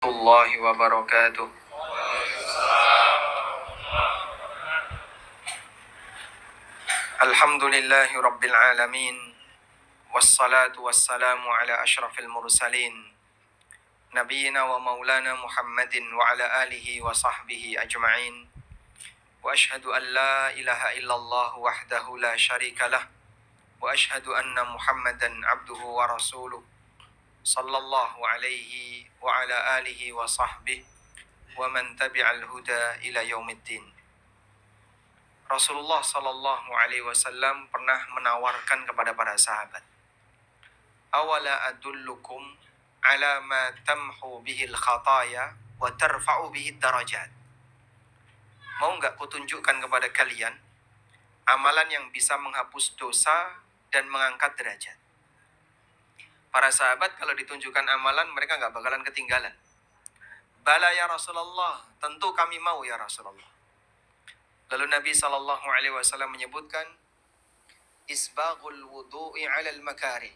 Warahmatullahi wabarakatuh. Alhamdulillahi rabbil alamin. Wassalatu wassalamu ala ashrafil mursalin Nabiyyina wa maulana Muhammadin wa ala alihi wa sahbihi ajma'in. Wa ashhadu an la ilaha illallah wahdahu la syarika lah. Wa ashhadu anna Muhammadan abduhu wa rasuluh. Sallallahu alaihi wa ala alihi wa sahbihi wa man tabi'al huda ila yaumiddin. Rasulullah Sallallahu Alaihi Wasallam pernah menawarkan kepada para sahabat, awala adullukum ala ma tamhu bihil khataya wa tarfa'u bihid darajat. Mau nggak kutunjukkan kepada kalian amalan yang bisa menghapus dosa dan mengangkat derajat? Para sahabat kalau ditunjukkan amalan mereka nggak bakalan ketinggalan. Bala ya Rasulullah, tentu kami mau ya Rasulullah. Lalu Nabi SAW menyebutkan, isbaghul wudu'i 'alal makari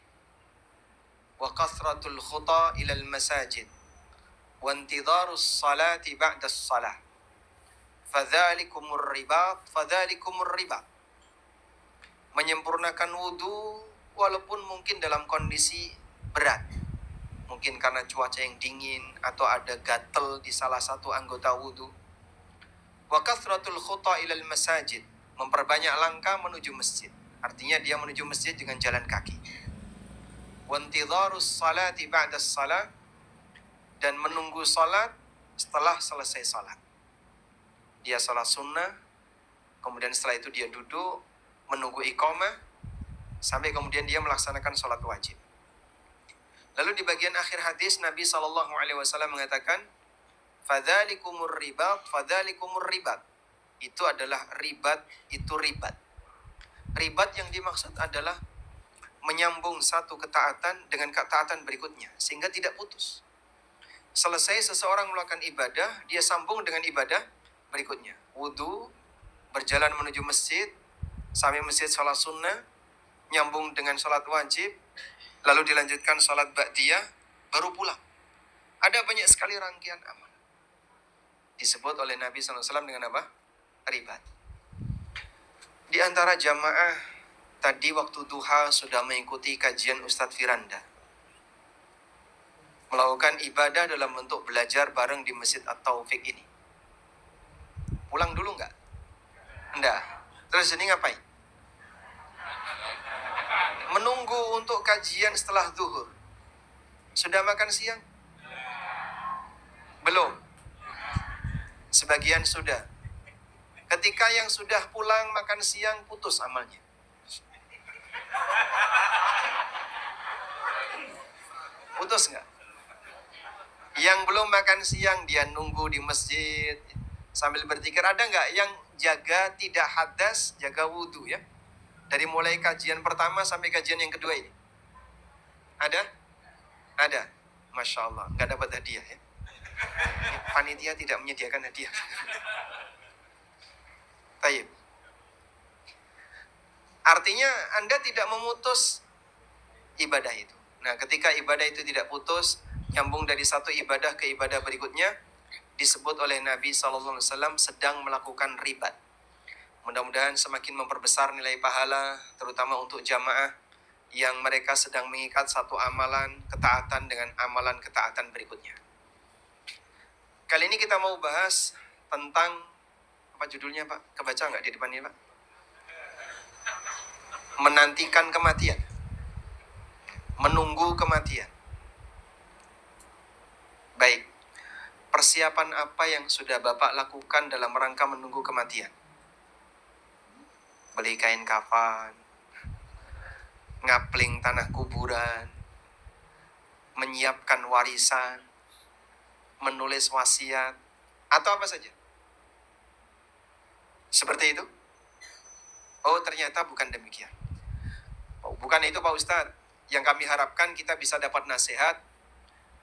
wa kathratul khuta ilal masajid wa intidharus salati ba'das salah fadhalikumur ribat. Menyempurnakan wudu walaupun mungkin dalam kondisi berat, mungkin karena cuaca yang dingin atau ada gatal di salah satu anggota wudu. Wa kathratul khuta ilal masajid, memperbanyak langkah menuju masjid. Artinya dia menuju masjid dengan jalan kaki. Wa intidharus salati ba'das salat, dan menunggu salat setelah selesai salat. Dia salat sunnah, kemudian setelah itu dia duduk menunggu iqamah sampai kemudian dia melaksanakan salat wajib. Lalu di bagian akhir hadis Nabi SAW mengatakan, fadzalikumur ribat. Itu adalah ribat. Ribat yang dimaksud adalah menyambung satu ketaatan dengan ketaatan berikutnya sehingga tidak putus. Selesai seseorang melakukan ibadah, dia sambung dengan ibadah berikutnya. Wudu, berjalan menuju masjid, sampai masjid salat sunnah, nyambung dengan salat wajib, lalu dilanjutkan salat ba'diyah, baru pulang. Ada banyak sekali rangkaian amal. Disebut oleh Nabi SAW dengan apa? Ribat. Di antara jamaah tadi waktu duha sudah mengikuti kajian Ustadz Firanda, melakukan ibadah dalam bentuk belajar bareng di Masjid At-Taufiq ini. Pulang dulu nggak? Enggak. Terus ini ngapain? Menunggu untuk kajian setelah zuhur. Sudah makan siang? Belum. Sebagian sudah. Ketika yang sudah pulang makan siang putus amalnya. Putus nggak? Yang belum makan siang dia nunggu di masjid sambil berzikir. Ada nggak yang jaga tidak hadas, jaga wudhu ya? Dari mulai kajian pertama sampai kajian yang kedua ini. Ada? Ada. Masya Allah, nggak dapat hadiah ya. Panitia tidak menyediakan hadiah. Taib. Artinya Anda tidak memutus ibadah itu. Nah, ketika ibadah itu tidak putus, nyambung dari satu ibadah ke ibadah berikutnya, disebut oleh Nabi SAW sedang melakukan ribat. Mudah-mudahan semakin memperbesar nilai pahala, terutama untuk jamaah yang mereka sedang mengikat satu amalan ketaatan dengan amalan ketaatan berikutnya. Kali ini kita mau bahas tentang, apa judulnya Pak? Kebaca nggak di depan ini Pak? Menantikan kematian. Menunggu kematian. Baik, persiapan apa yang sudah Bapak lakukan dalam rangka menunggu kematian? Beli kain kafan, ngapling tanah kuburan, menyiapkan warisan, menulis wasiat, atau apa saja? Seperti itu? Oh, ternyata bukan demikian. Oh, bukan itu Pak Ustadz. Yang kami harapkan kita bisa dapat nasihat,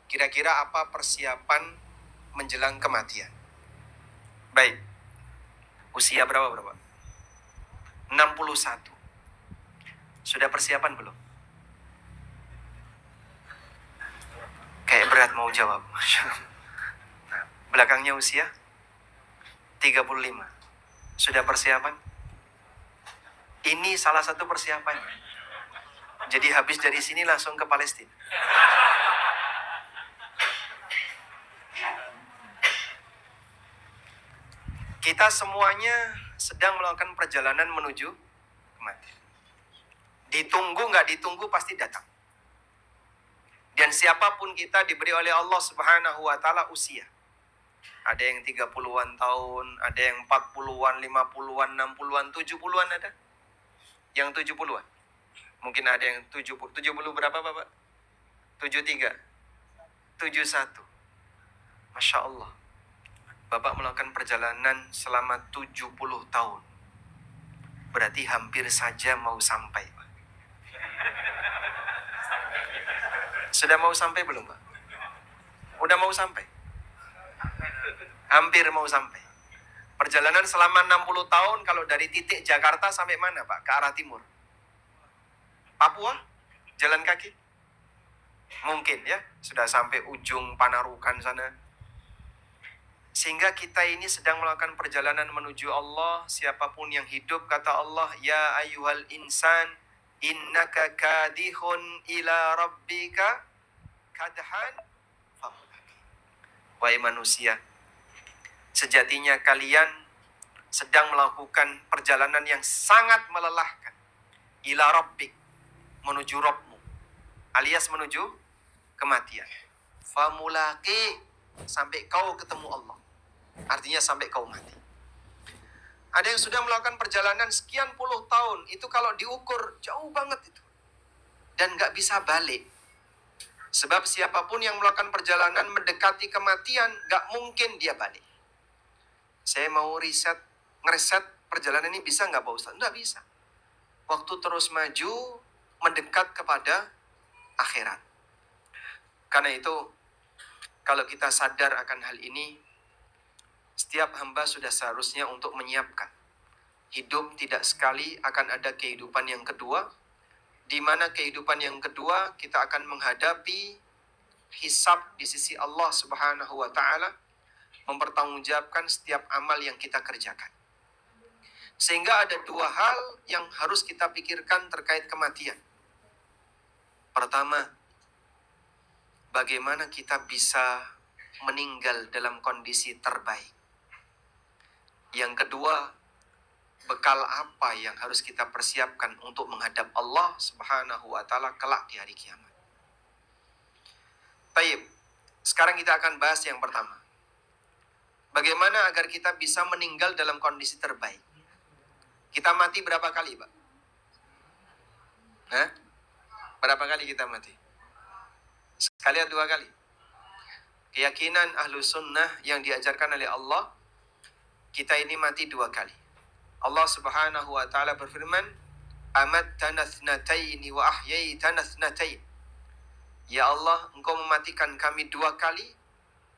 kira-kira apa persiapan menjelang kematian. Baik. Usia berapa? 61. Sudah persiapan belum? Kayak berat mau jawab. Belakangnya usia 35. Sudah persiapan? Ini salah satu persiapannya. Jadi habis dari sini langsung ke Palestina. Kita semuanya sedang melakukan perjalanan menuju kematian. Ditunggu nggak ditunggu pasti datang. Dan siapapun kita diberi oleh Allah Subhanahu wa Ta'ala usia. Ada yang 30-an tahun, ada yang 40-an, 50-an, 60-an, 70-an ada. Yang 70-an. Mungkin ada yang 70. 70 berapa Bapak? 73. 71. Masya Allah. Bapak melakukan perjalanan selama 70 tahun. Berarti hampir saja mau sampai, Pak. Sudah mau sampai belum, Pak? Udah mau sampai? Hampir mau sampai. Perjalanan selama 60 tahun kalau dari titik Jakarta sampai mana, Pak? Ke arah timur. Papua? Jalan kaki? Mungkin ya, sudah sampai ujung Panarukan sana. Sehingga kita ini sedang melakukan perjalanan menuju Allah. Siapapun yang hidup, kata Allah, ya ayyuhal insan, innaka kadihun ila rabbika kadhan famulaki. Wahai manusia, sejatinya kalian sedang melakukan perjalanan yang sangat melelahkan. Ila rabbik, menuju Rabbmu, alias menuju kematian. Famulaki, sampai kau ketemu Allah. Artinya sampai kau mati. Ada yang sudah melakukan perjalanan sekian puluh tahun. Itu kalau diukur jauh banget itu. Dan gak bisa balik. Sebab siapapun yang melakukan perjalanan mendekati kematian, gak mungkin dia balik. Saya mau ngereset perjalanan ini bisa gak Pak Ustaz? Nggak bisa. Waktu terus maju, mendekat kepada akhirat. Karena itu, kalau kita sadar akan hal ini, setiap hamba sudah seharusnya untuk menyiapkan. Hidup tidak sekali akan ada kehidupan yang kedua, di mana kehidupan yang kedua kita akan menghadapi hisab di sisi Allah Subhanahu wa Ta'ala, mempertanggungjawabkan setiap amal yang kita kerjakan. Sehingga ada dua hal yang harus kita pikirkan terkait kematian. Pertama, bagaimana kita bisa meninggal dalam kondisi terbaik. Yang kedua, bekal apa yang harus kita persiapkan untuk menghadap Allah Subhanahu wa Ta'ala kelak di hari kiamat. Baik, sekarang kita akan bahas yang pertama. Bagaimana agar kita bisa meninggal dalam kondisi terbaik? Kita mati berapa kali, Pak? Hah? Berapa kali kita mati? Sekali atau dua kali? Keyakinan ahlu sunnah yang diajarkan oleh Allah, kita ini mati dua kali. Allah Subhanahu wa Ta'ala berfirman, amattana thnataini wa ahyaitana thnatain. Ya Allah, engkau mematikan kami dua kali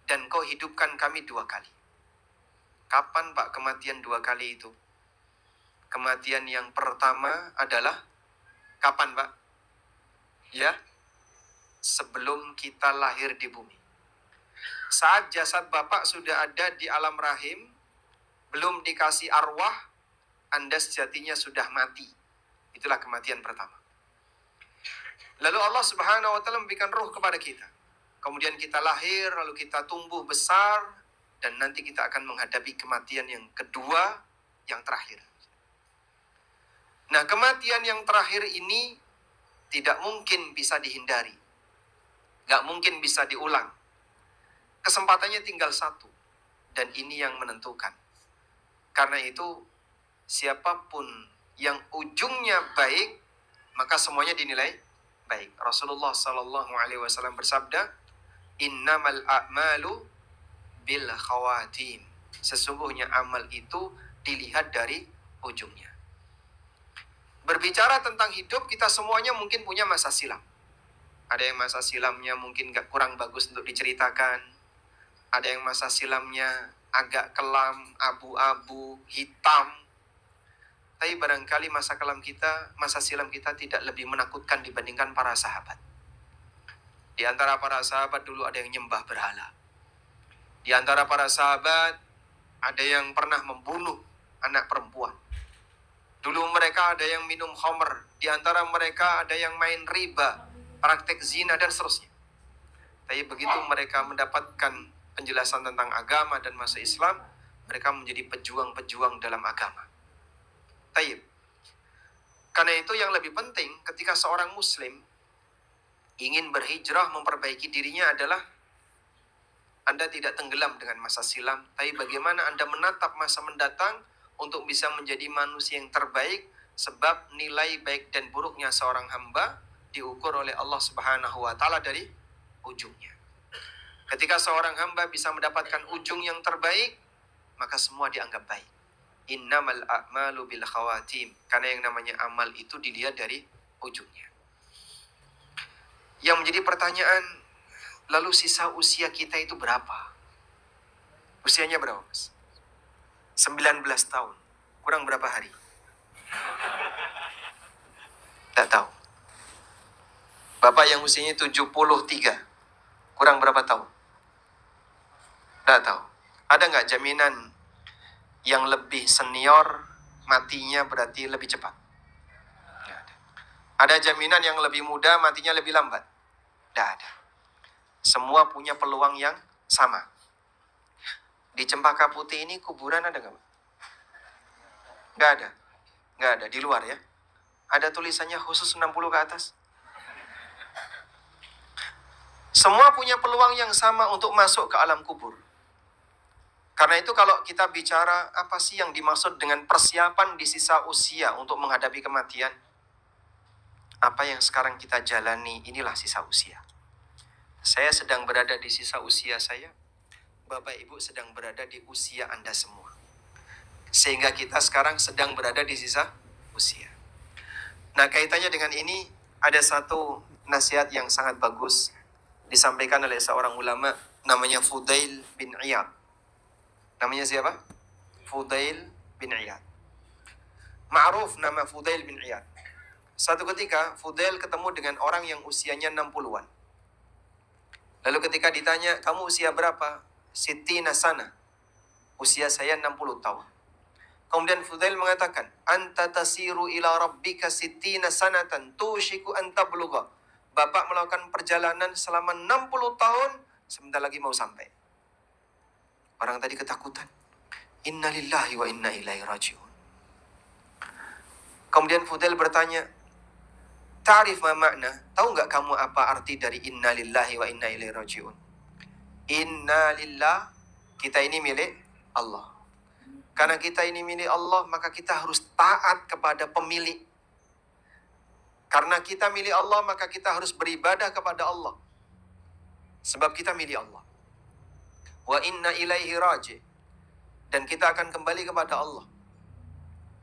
dan engkau hidupkan kami dua kali. Kapan Pak kematian dua kali itu? Kematian yang pertama adalah kapan Pak? Ya, sebelum kita lahir di bumi. Saat jasad Bapak sudah ada di alam rahim, belum dikasih arwah, Anda sejatinya sudah mati. Itulah kematian pertama. Lalu Allah Subhanahu wa Ta'ala memberikan ruh kepada kita. Kemudian kita lahir, lalu kita tumbuh besar, dan nanti kita akan menghadapi kematian yang kedua, yang terakhir. Nah, kematian yang terakhir ini tidak mungkin bisa dihindari. Gak mungkin bisa diulang. Kesempatannya tinggal satu. Dan ini yang menentukan. Karena itu, siapapun yang ujungnya baik, maka semuanya dinilai baik. Rasulullah SAW bersabda, innamal a'malu bil khawatim. Sesungguhnya amal itu dilihat dari ujungnya. Berbicara tentang hidup, kita semuanya mungkin punya masa silam. Ada yang masa silamnya mungkin kurang bagus untuk diceritakan. Ada yang masa silamnya agak kelam, abu-abu, hitam. Tapi barangkali masa silam kita tidak lebih menakutkan dibandingkan para sahabat. Di antara para sahabat dulu ada yang nyembah berhala. Di antara para sahabat, ada yang pernah membunuh anak perempuan. Dulu mereka ada yang minum khamr. Di antara mereka ada yang main riba, praktek zina, dan seterusnya. Tapi begitu mereka mendapatkan penjelasan tentang agama dan masa Islam, mereka menjadi pejuang-pejuang dalam agama. Taib. Karena itu yang lebih penting ketika seorang muslim ingin berhijrah memperbaiki dirinya adalah Anda tidak tenggelam dengan masa silam, tapi bagaimana Anda menatap masa mendatang untuk bisa menjadi manusia yang terbaik, sebab nilai baik dan buruknya seorang hamba diukur oleh Allah Subhanahu wa Ta'ala dari ujungnya. Ketika seorang hamba bisa mendapatkan ujung yang terbaik, maka semua dianggap baik. Innamal a'malu bil khawatim. Karena yang namanya amal itu dilihat dari ujungnya. Yang menjadi pertanyaan, lalu sisa usia kita itu berapa? Usianya berapa, Mas? 19 tahun. Kurang berapa hari? Tidak tahu. Bapak yang usianya 73. Kurang berapa tahun? Tidak tahu. Ada nggak jaminan yang lebih senior matinya berarti lebih cepat? Tidak ada. Ada jaminan yang lebih muda matinya lebih lambat? Tidak ada. Semua punya peluang yang sama. Di Cempaka Putih ini kuburan ada nggak? Nggak ada. Nggak ada, di luar ya. Ada tulisannya khusus 60 ke atas. Semua punya peluang yang sama untuk masuk ke alam kubur. Karena itu kalau kita bicara apa sih yang dimaksud dengan persiapan di sisa usia untuk menghadapi kematian? Apa yang sekarang kita jalani inilah sisa usia. Saya sedang berada di sisa usia saya. Bapak Ibu sedang berada di usia Anda semua. Sehingga kita sekarang sedang berada di sisa usia. Nah, kaitannya dengan ini ada satu nasihat yang sangat bagus disampaikan oleh seorang ulama namanya Fudail bin Iyad. Namanya siapa? Fudail bin Iyad. Ma'ruf nama Fudail bin Iyad. Satu ketika Fudail ketemu dengan orang yang usianya 60-an. Lalu ketika ditanya, kamu usia berapa? Sittina sana. Usia saya 60 tahun. Kemudian Fudail mengatakan, anta tasiru ila rabbika sittina sanatan tushiku anta tablugha. Bapak melakukan perjalanan selama 60 tahun, sebentar lagi mau sampai. Orang tadi ketakutan. Inna lillahi wa inna ilaihi raji'un. Kemudian Fudail bertanya, ta'rif ma makna? Tahu nggak kamu apa arti dari inna lillahi wa inna ilaihi raji'un? Inna lillah, kita ini milik Allah. Karena kita ini milik Allah, maka kita harus taat kepada pemilik. Karena kita milik Allah, maka kita harus beribadah kepada Allah. Sebab kita milik Allah. Wa inna ilaihi raji'. Dan kita akan kembali kepada Allah.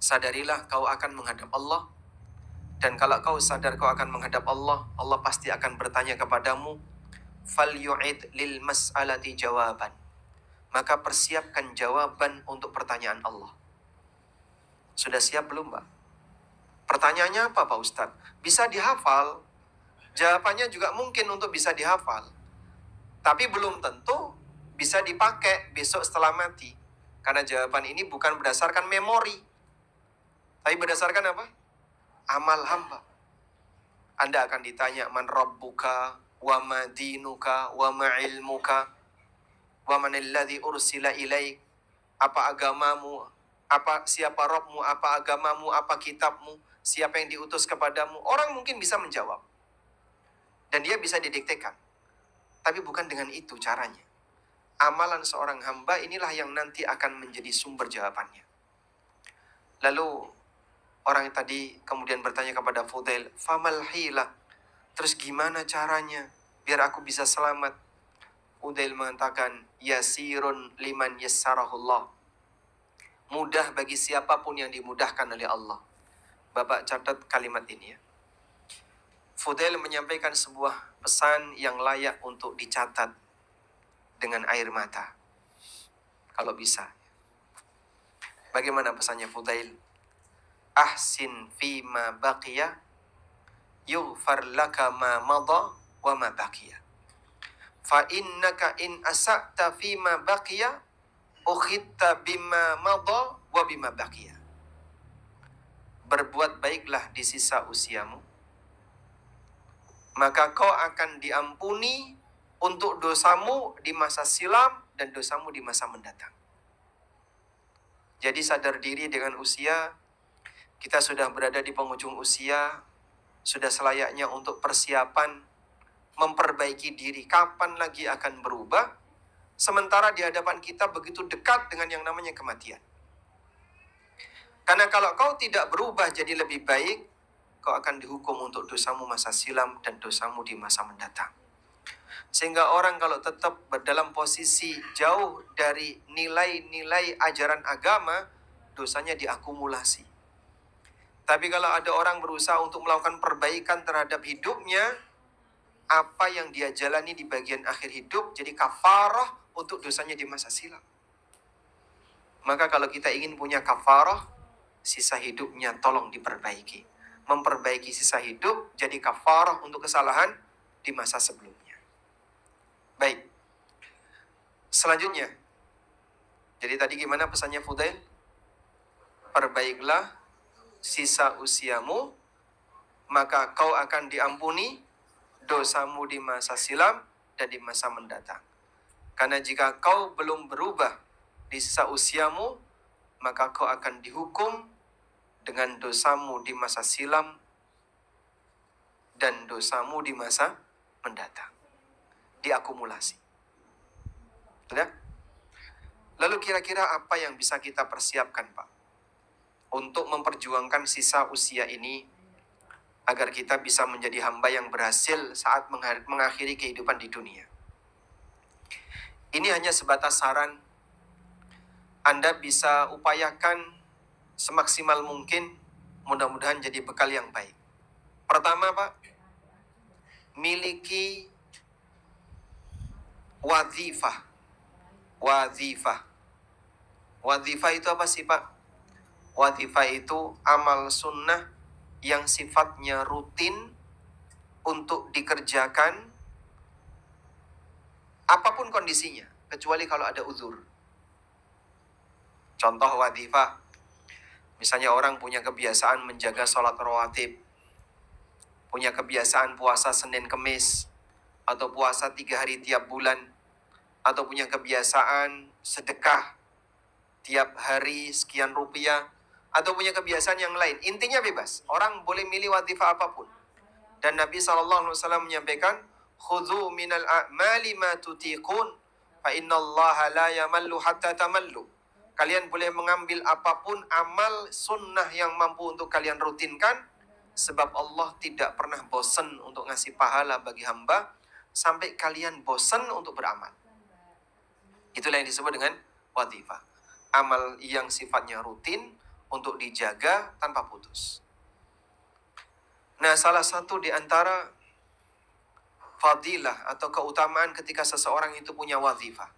Sadarilah kau akan menghadap Allah. Dan kalau kau sadar kau akan menghadap Allah, Allah pasti akan bertanya kepadamu, fal yu'id lil mas'alati jawaban. Maka persiapkan jawaban untuk pertanyaan Allah. Sudah siap belum, Pak? Pertanyaannya apa, Pak Ustadz? Bisa dihafal. Jawabannya juga mungkin untuk bisa dihafal. Tapi belum tentu bisa dipakai besok setelah mati. Karena jawaban ini bukan berdasarkan memori. Tapi berdasarkan apa? Amal hamba. Anda akan ditanya, man rabbuka, wa ma dinuka, wa ma ilmuka, wa man alladhi ursila ilaik. Apa agamamu? Siapa Rabbmu? Apa agamamu? Apa kitabmu? Siapa yang diutus kepadamu? Orang mungkin bisa menjawab. Dan dia bisa didiktekan. Tapi bukan dengan itu caranya. Amalan seorang hamba inilah yang nanti akan menjadi sumber jawabannya. Lalu orang yang tadi kemudian bertanya kepada Fudail, famal hilah, terus gimana caranya biar aku bisa selamat? Fudail mengatakan, yasirun liman yassarahullah. Mudah bagi siapapun yang dimudahkan oleh Allah. Bapak catat kalimat ini ya. Fudail menyampaikan sebuah pesan yang layak untuk dicatat dengan air mata. Kalau bisa. Bagaimana pesannya Fudail? Ahsin fima baqiya yughfar laka ma madha wa ma baqiya. Fa innaka in asa'ta fima baqiya ukhitta bima madha wa bima baqiya. Berbuat baiklah di sisa usiamu, maka kau akan diampuni untuk dosamu di masa silam dan dosamu di masa mendatang. Jadi sadar diri dengan usia, kita sudah berada di penghujung usia, sudah selayaknya untuk persiapan memperbaiki diri. Kapan lagi akan berubah? Sementara di hadapan kita begitu dekat dengan yang namanya kematian. Karena kalau kau tidak berubah jadi lebih baik, kau akan dihukum untuk dosamu masa silam dan dosamu di masa mendatang. Sehingga orang kalau tetap dalam posisi jauh dari nilai-nilai ajaran agama, dosanya diakumulasi. Tapi kalau ada orang berusaha untuk melakukan perbaikan terhadap hidupnya, apa yang dia jalani di bagian akhir hidup jadi kafarah untuk dosanya di masa silam. Maka kalau kita ingin punya kafarah, sisa hidupnya tolong diperbaiki. Memperbaiki sisa hidup jadi kafarah untuk kesalahan di masa sebelumnya. Baik. Selanjutnya. Jadi tadi gimana pesannya Fudail? Perbaiklah sisa usiamu, maka kau akan diampuni dosamu di masa silam dan di masa mendatang. Karena jika kau belum berubah di sisa usiamu, maka kau akan dihukum dengan dosamu di masa silam dan dosamu di masa mendatang. Diakumulasi. Sudah? Lalu kira-kira apa yang bisa kita persiapkan, Pak, untuk memperjuangkan sisa usia ini agar kita bisa menjadi hamba yang berhasil saat mengakhiri kehidupan di dunia? Ini hanya sebatas saran. Anda bisa upayakan semaksimal mungkin, mudah-mudahan jadi bekal yang baik. Pertama, Pak, miliki wazifah. Wazifah itu apa sih, Pak? Wazifah itu amal sunnah yang sifatnya rutin untuk dikerjakan apapun kondisinya, kecuali kalau ada uzur. Contoh wazifah, misalnya orang punya kebiasaan menjaga sholat rawatib, punya kebiasaan puasa Senin Kemis, atau puasa 3 hari tiap bulan, atau punya kebiasaan sedekah tiap hari sekian rupiah, atau punya kebiasaan yang lain. Intinya bebas. Orang boleh milih wazifah apapun. Dan Nabi SAW menyampaikan, khudhu minal a'mali ma tutiqun, fa innallaha la yamallu hatta tamallu. Kalian boleh mengambil apapun amal sunnah yang mampu untuk kalian rutinkan, sebab Allah tidak pernah bosan untuk ngasih pahala bagi hamba, sampai kalian bosan untuk beramal. Itulah yang disebut dengan wazifah. Amal yang sifatnya rutin untuk dijaga tanpa putus. Nah, salah satu di antara fadilah atau keutamaan ketika seseorang itu punya wazifah.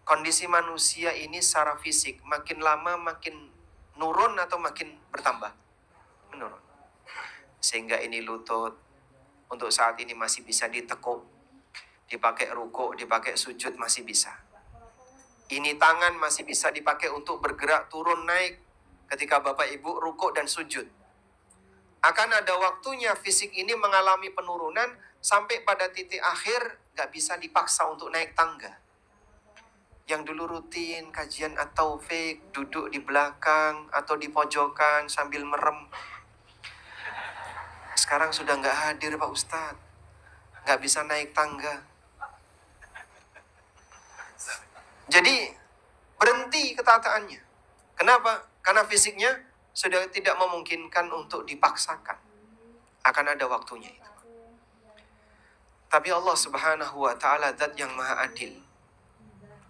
Kondisi manusia ini secara fisik makin lama makin nurun atau makin bertambah? Menurun. Sehingga ini lutut untuk saat ini masih bisa ditekuk, dipakai rukuk, dipakai sujud masih bisa. Ini tangan masih bisa dipakai untuk bergerak turun naik ketika Bapak Ibu rukuk dan sujud. Akan ada waktunya fisik ini mengalami penurunan sampai pada titik akhir gak bisa dipaksa untuk naik tangga. Yang dulu rutin kajian at-taufik, duduk di belakang atau di pojokan sambil merem, sekarang sudah gak hadir Pak Ustadz, gak bisa naik tangga. Jadi berhenti ketataannya. Kenapa? Karena fisiknya sudah tidak memungkinkan untuk dipaksakan. Akan ada waktunya itu. Tapi Allah Subhanahu wa ta'ala zat yang maha adil.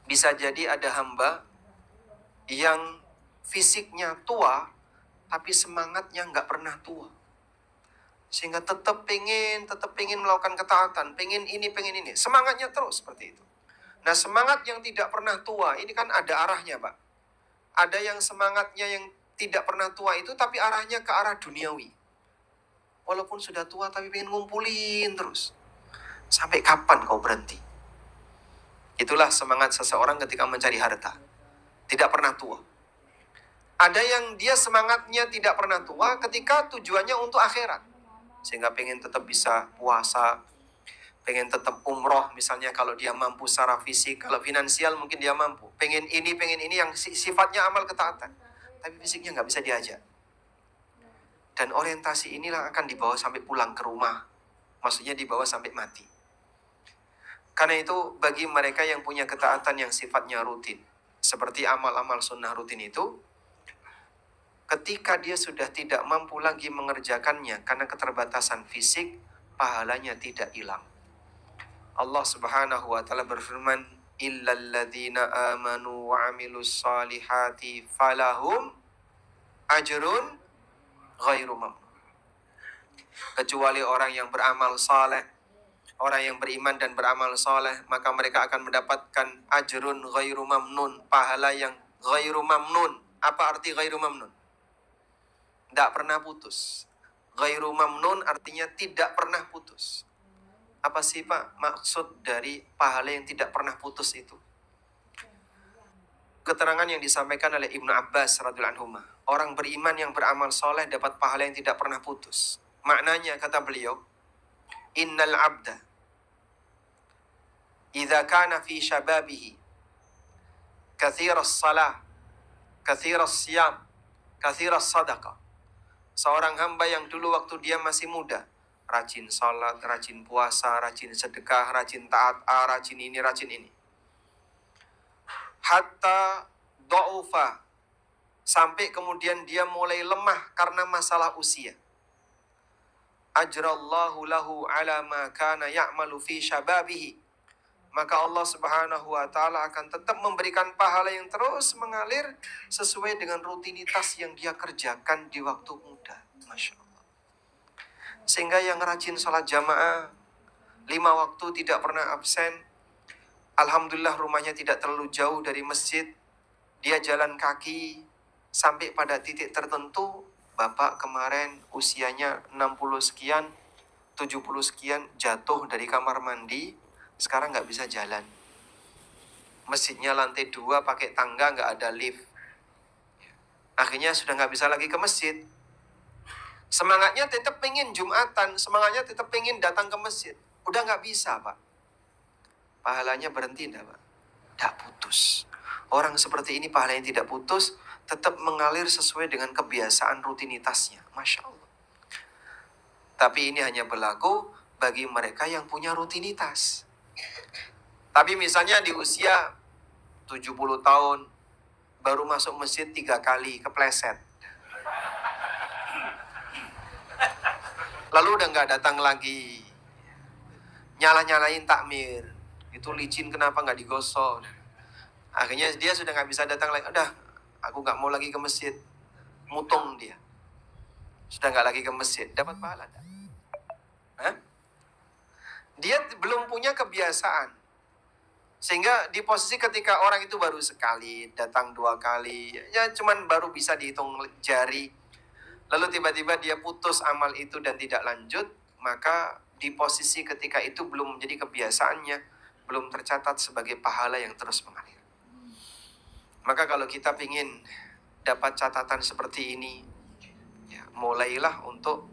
Bisa jadi ada hamba yang fisiknya tua, tapi semangatnya nggak pernah tua. Sehingga tetap pengen melakukan ketaatan, pengen ini. Semangatnya terus seperti itu. Nah, semangat yang tidak pernah tua, ini kan ada arahnya, Pak. Ada yang semangatnya yang tidak pernah tua itu, tapi arahnya ke arah duniawi. Walaupun sudah tua, tapi pengen ngumpulin terus. Sampai kapan kau berhenti? Itulah semangat seseorang ketika mencari harta. Tidak pernah tua. Ada yang dia semangatnya tidak pernah tua ketika tujuannya untuk akhirat. Sehingga pengen tetap bisa puasa, pengen tetap umroh misalnya kalau dia mampu secara fisik, kalau finansial mungkin dia mampu. Pengen ini yang sifatnya amal ketaatan. Tapi fisiknya nggak bisa diajak. Dan orientasi inilah akan dibawa sampai pulang ke rumah. Maksudnya dibawa sampai mati. Karena itu bagi mereka yang punya ketaatan yang sifatnya rutin, seperti amal-amal sunnah rutin itu, ketika dia sudah tidak mampu lagi mengerjakannya karena keterbatasan fisik, pahalanya tidak hilang. Allah Subhanahu wa taala berfirman, "Illal ladzina amanu wa 'amilus solihati falahum ajrun ghairu mamnun." Kecuali orang yang beramal saleh, orang yang beriman dan beramal soleh, maka mereka akan mendapatkan ajrun ghairu mamnun, pahala yang ghairu mamnun. Apa arti ghairu mamnun? Tidak pernah putus. Ghairu mamnun artinya tidak pernah putus. Apa sih Pak maksud dari pahala yang tidak pernah putus itu? Keterangan yang disampaikan oleh Ibnu Abbas radhiyallahu anhu, orang beriman yang beramal soleh dapat pahala yang tidak pernah putus. Maknanya kata beliau, innal abda idza kana fi syababihi kathiras salah, kathiras siyam, kathiras sadaqah. Seorang hamba yang dulu waktu dia masih muda, rajin salat, rajin puasa, rajin sedekah, rajin taat, rajin ini, rajin ini. Hatta dha'ufa, sampai kemudian dia mulai lemah karena masalah usia. Ajrallahu lahu ala ma kana ya'malu fi syababihi. Maka Allah Subhanahu wa taala akan tetap memberikan pahala yang terus mengalir sesuai dengan rutinitas yang dia kerjakan di waktu muda. Masya Allah. Sehingga yang rajin sholat jamaah 5 waktu tidak pernah absen, alhamdulillah rumahnya tidak terlalu jauh dari masjid, dia jalan kaki sampai pada titik tertentu. Bapak kemarin usianya 60 sekian, 70 sekian, jatuh dari kamar mandi, sekarang nggak bisa jalan. Masjidnya lantai 2 pakai tangga, nggak ada lift. Akhirnya sudah nggak bisa lagi ke masjid. Semangatnya tetap pengen Jumatan, semangatnya tetap pengen datang ke masjid. Udah nggak bisa Pak. Pahalanya berhenti enggak Pak? Tidak putus. Orang seperti ini pahalanya tidak putus, tetap mengalir sesuai dengan kebiasaan rutinitasnya. Masya Allah. Tapi ini hanya berlaku bagi mereka yang punya rutinitas. Tapi misalnya di usia 70 tahun, baru masuk masjid 3 kali, kepleset. Lalu udah nggak datang lagi. Nyala-nyalain takmir. Itu licin kenapa nggak digosok? Akhirnya dia sudah nggak bisa datang lagi. Udah, aku nggak mau lagi ke masjid. Mutung dia. Sudah nggak lagi ke masjid. Dapat pahala enggak? Hah? Dia belum punya kebiasaan. Sehingga di posisi ketika orang itu baru sekali, datang 2 kali, ya cuman baru bisa dihitung jari. Lalu tiba-tiba dia putus amal itu dan tidak lanjut, maka di posisi ketika itu belum menjadi kebiasaannya, belum tercatat sebagai pahala yang terus mengalir. Maka kalau kita ingin dapat catatan seperti ini, ya, mulailah untuk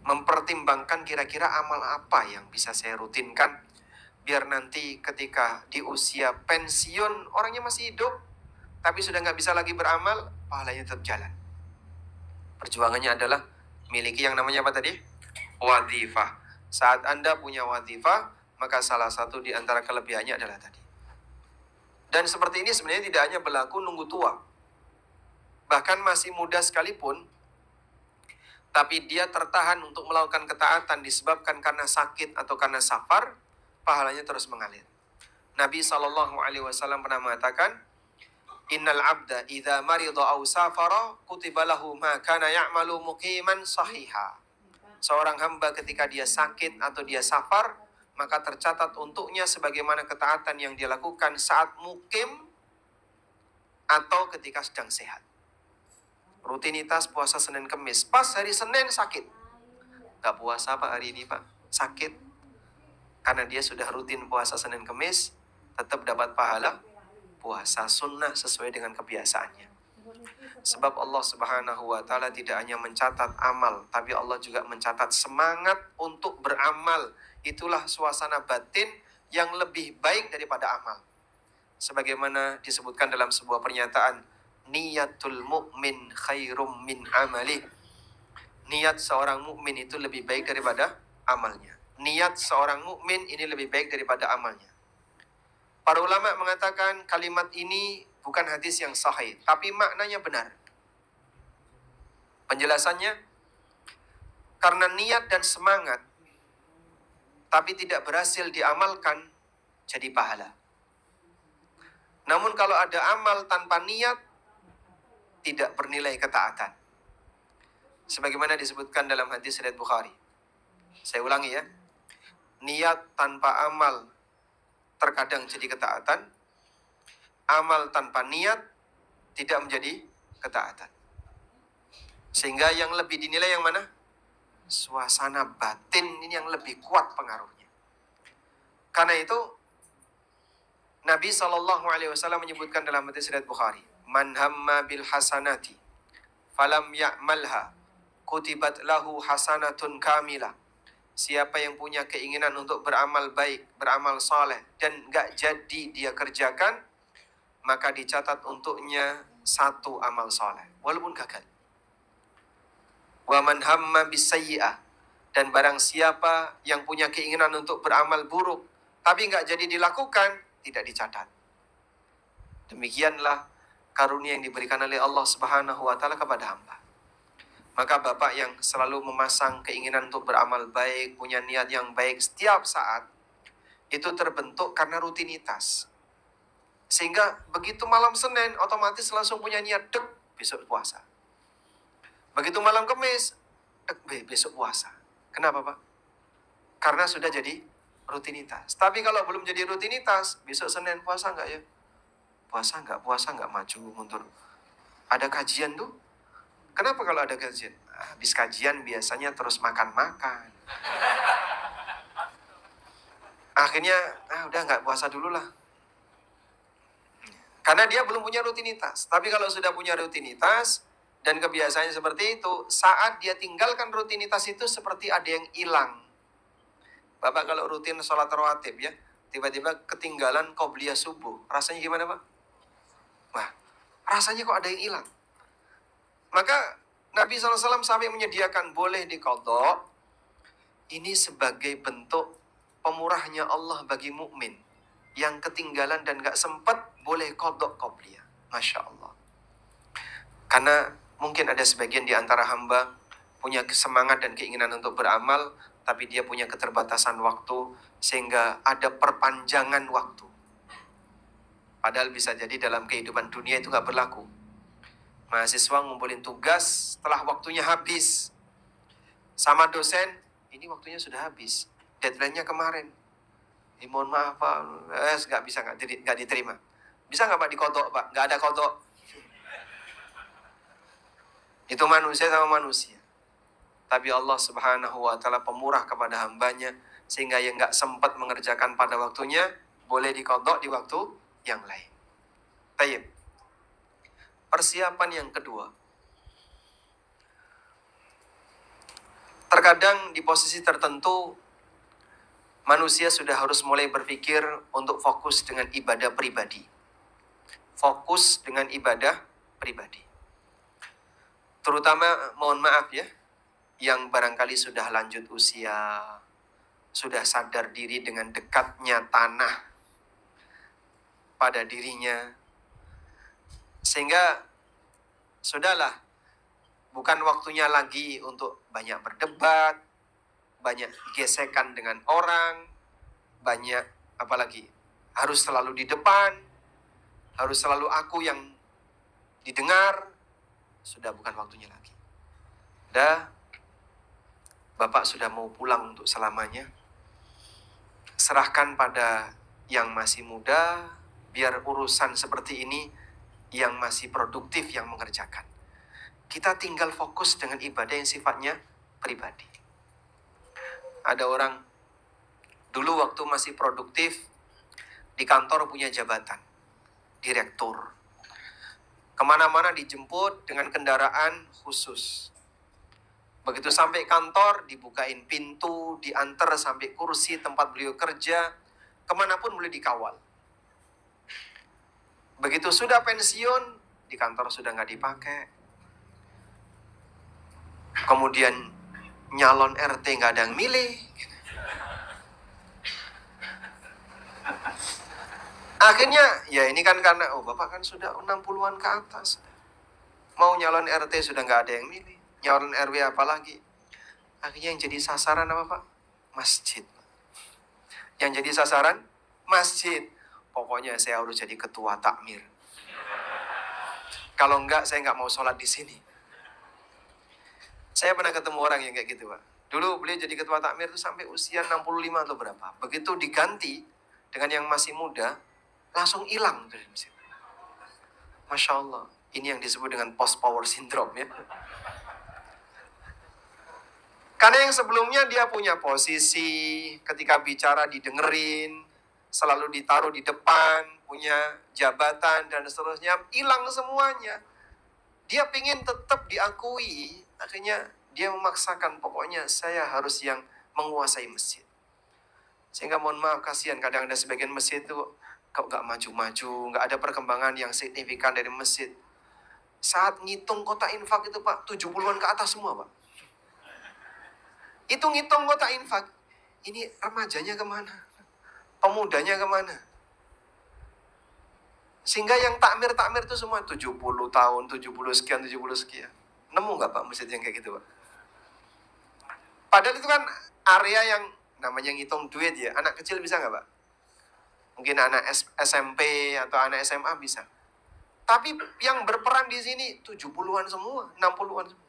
mempertimbangkan kira-kira amal apa yang bisa saya rutinkan, biar nanti ketika di usia pensiun orangnya masih hidup, tapi sudah nggak bisa lagi beramal, pahalanya tetap jalan. Perjuangannya adalah miliki yang namanya apa tadi? Wadhifah. Saat Anda punya wadhifah, maka salah satu di antara kelebihannya adalah tadi. Dan seperti ini sebenarnya tidak hanya berlaku nunggu tua. Bahkan masih muda sekalipun, tapi dia tertahan untuk melakukan ketaatan disebabkan karena sakit atau karena safar, pahalanya terus mengalir. Nabi SAW pernah mengatakan, innal abda idza marida aw safara kutiba lahu ma kana ya'malu muqiman sahiha. Seorang hamba ketika dia sakit atau dia safar, maka tercatat untuknya sebagaimana ketaatan yang dia lakukan saat mukim atau ketika sedang sehat. Rutinitas puasa Senin Kemis, pas hari Senin sakit. Gak puasa Pak hari ini Pak, sakit. Karena dia sudah rutin puasa Senin Kemis, tetap dapat pahala puasa sunnah sesuai dengan kebiasaannya. Sebab Allah Subhanahu wa Ta'ala tidak hanya mencatat amal, tapi Allah juga mencatat semangat untuk beramal. Itulah suasana batin yang lebih baik daripada amal. Sebagaimana disebutkan dalam sebuah pernyataan, niyatul mu'min khairum min amali. Niat seorang mukmin itu lebih baik daripada amalnya. Niat seorang mukmin ini lebih baik daripada amalnya. Para ulama mengatakan kalimat ini bukan hadis yang sahih, tapi maknanya benar. Penjelasannya, karena niat dan semangat, tapi tidak berhasil diamalkan, jadi pahala. Namun kalau ada amal tanpa niat, tidak bernilai ketaatan. Sebagaimana disebutkan dalam hadis riwayat Bukhari. Saya ulangi ya. Niat tanpa amal terkadang jadi ketaatan. Amal tanpa niat tidak menjadi ketaatan. Sehingga yang lebih dinilai yang mana? Suasana batin ini yang lebih kuat pengaruhnya. Karena itu Nabi SAW menyebutkan dalam hadis riwayat Bukhari, man hamma bil hasanati falam ya'malha kutibat lahu hasanatun kamilah. Siapa yang punya keinginan untuk beramal baik, beramal saleh, dan gak jadi dia kerjakan, maka dicatat untuknya satu amal saleh, walaupun gagal. Wa man hamma bisayyi'ah, dan barang siapa yang punya keinginan untuk beramal buruk, tapi gak jadi dilakukan, tidak dicatat. Demikianlah karunia yang diberikan oleh Allah Subhanahu wa Ta'ala kepada hamba. Maka bapak yang selalu memasang keinginan untuk beramal baik, punya niat yang baik setiap saat, itu terbentuk karena rutinitas. Sehingga begitu malam Senin, otomatis langsung punya niat, dek, besok puasa. Begitu malam Kamis, dek, besok puasa. Kenapa, Pak? Karena sudah jadi rutinitas. Tapi kalau belum jadi rutinitas, besok Senin puasa nggak ya? Puasa nggak, maju mundur. Ada kajian tuh. Kenapa kalau ada kajian? Habis kajian biasanya terus makan-makan. Akhirnya, udah nggak puasa dulu lah. Karena dia belum punya rutinitas. Tapi kalau sudah punya rutinitas dan kebiasaannya seperti itu, saat dia tinggalkan rutinitas itu seperti ada yang hilang. Bapak kalau rutin sholat rawatib ya, tiba-tiba ketinggalan qobliyah subuh. Rasanya gimana, Pak? Wah, rasanya kok ada yang hilang. Maka Nabi SAW sampai menyediakan boleh diqadha. Ini sebagai bentuk pemurahnya Allah bagi mukmin yang ketinggalan dan gak sempat boleh qadha qobliyah. Masya Allah. Karena mungkin ada sebagian di antara hamba punya semangat dan keinginan untuk beramal, tapi dia punya keterbatasan waktu sehingga ada perpanjangan waktu. Padahal bisa jadi dalam kehidupan dunia itu gak berlaku. Mahasiswa ngumpulin tugas setelah waktunya habis. Sama dosen, ini waktunya sudah habis. Deadline-nya kemarin. Mohon maaf Pak, nggak diterima. Bisa nggak Pak dikodok Pak? Nggak ada kodok. Itu manusia sama manusia. Tapi Allah Subhanahu wa Ta'ala pemurah kepada hambanya, sehingga yang nggak sempat mengerjakan pada waktunya, boleh dikodok di waktu yang lain. Tayyib. Persiapan yang kedua. Terkadang di posisi tertentu, manusia sudah harus mulai berpikir untuk fokus dengan ibadah pribadi. Fokus dengan ibadah pribadi. Terutama, mohon maaf ya, yang barangkali sudah lanjut usia, sudah sadar diri dengan dekatnya tanah pada dirinya, sehingga sudahlah, bukan waktunya lagi untuk banyak berdebat, banyak gesekan dengan orang, banyak apalagi harus selalu di depan, harus selalu aku yang didengar. Sudah bukan waktunya lagi. Bapak sudah mau pulang untuk selamanya. Serahkan pada yang masih muda, biar urusan seperti ini yang masih produktif yang mengerjakan. Kita tinggal fokus dengan ibadah yang sifatnya pribadi. Ada orang Dulu waktu masih produktif, di kantor punya jabatan, direktur. Kemana-mana dijemput dengan kendaraan khusus. Begitu sampai kantor, dibukain pintu, diantar sampai kursi tempat beliau kerja, kemanapun boleh dikawal. Begitu sudah pensiun, di kantor sudah nggak dipakai. Kemudian nyalon RT nggak ada yang milih. Akhirnya, ya ini kan karena, Bapak kan sudah 60-an ke atas. Mau nyalon RT sudah nggak ada yang milih. Nyalon RW apalagi. Akhirnya yang jadi sasaran apa Pak? Masjid. Yang jadi sasaran? Masjid. Pokoknya saya harus jadi ketua takmir. Kalau enggak, saya nggak mau sholat di sini. Saya pernah ketemu orang yang kayak gitu Pak. Dulu beliau jadi ketua takmir itu sampai usia 65 atau berapa. Begitu diganti dengan yang masih muda, langsung hilang dari masjid. Masya Allah. Ini yang disebut dengan post power syndrome ya. Karena yang sebelumnya dia punya posisi, ketika bicara didengerin, selalu ditaruh di depan, punya jabatan dan seterusnya, hilang semuanya. Dia pingin tetap diakui, akhirnya dia memaksakan, pokoknya saya harus yang menguasai masjid. Sehingga mohon maaf, kasihan kadang ada sebagian masjid itu kok gak maju-maju, gak ada perkembangan yang signifikan dari masjid. Saat ngitung kota infak itu Pak, 70-an ke atas semua Pak. Itu ngitung kota infak. Ini remajanya kemana? Pemudanya kemana? Sehingga yang takmir-takmir itu semua 70 tahun, 70 sekian, 70 sekian. Nemu nggak Pak masjid yang kayak gitu Pak? Padahal itu kan area yang namanya ngitung duit ya. Anak kecil bisa nggak Pak? Mungkin anak SMP atau anak SMA bisa. Tapi yang berperan di sini 70-an semua, 60-an semua.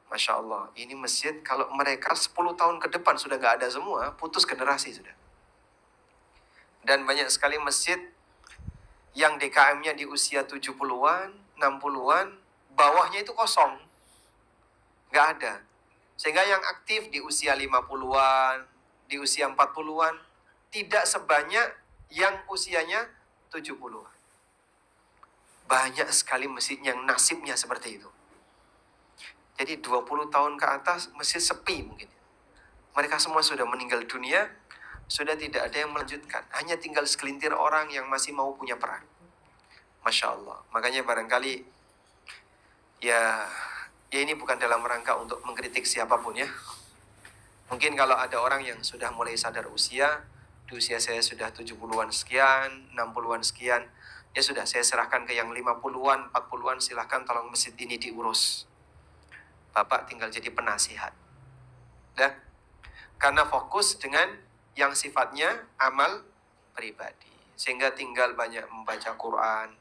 Masya Allah, ini masjid kalau mereka 10 tahun ke depan sudah nggak ada semua, putus generasi sudah. Dan banyak sekali masjid yang DKM-nya di usia 70-an, 60-an, bawahnya itu kosong. Nggak ada. Sehingga yang aktif di usia 50-an, di usia 40-an, tidak sebanyak yang usianya 70-an. Banyak sekali masjid yang nasibnya seperti itu. Jadi 20 tahun ke atas masjid sepi mungkin. Mereka semua sudah meninggal dunia, sudah tidak ada yang melanjutkan. Hanya tinggal segelintir orang yang masih mau punya peran. Masya Allah. Makanya barangkali ya ini bukan dalam rangka untuk mengkritik siapapun ya. Mungkin kalau ada orang yang sudah mulai sadar usia, di usia saya sudah 70-an sekian, 60-an sekian, ya sudah saya serahkan ke yang 50-an, 40-an, silahkan tolong masjid ini diurus. Bapak tinggal jadi penasihat. Dah. Karena fokus dengan yang sifatnya amal pribadi. Sehingga tinggal banyak membaca Quran,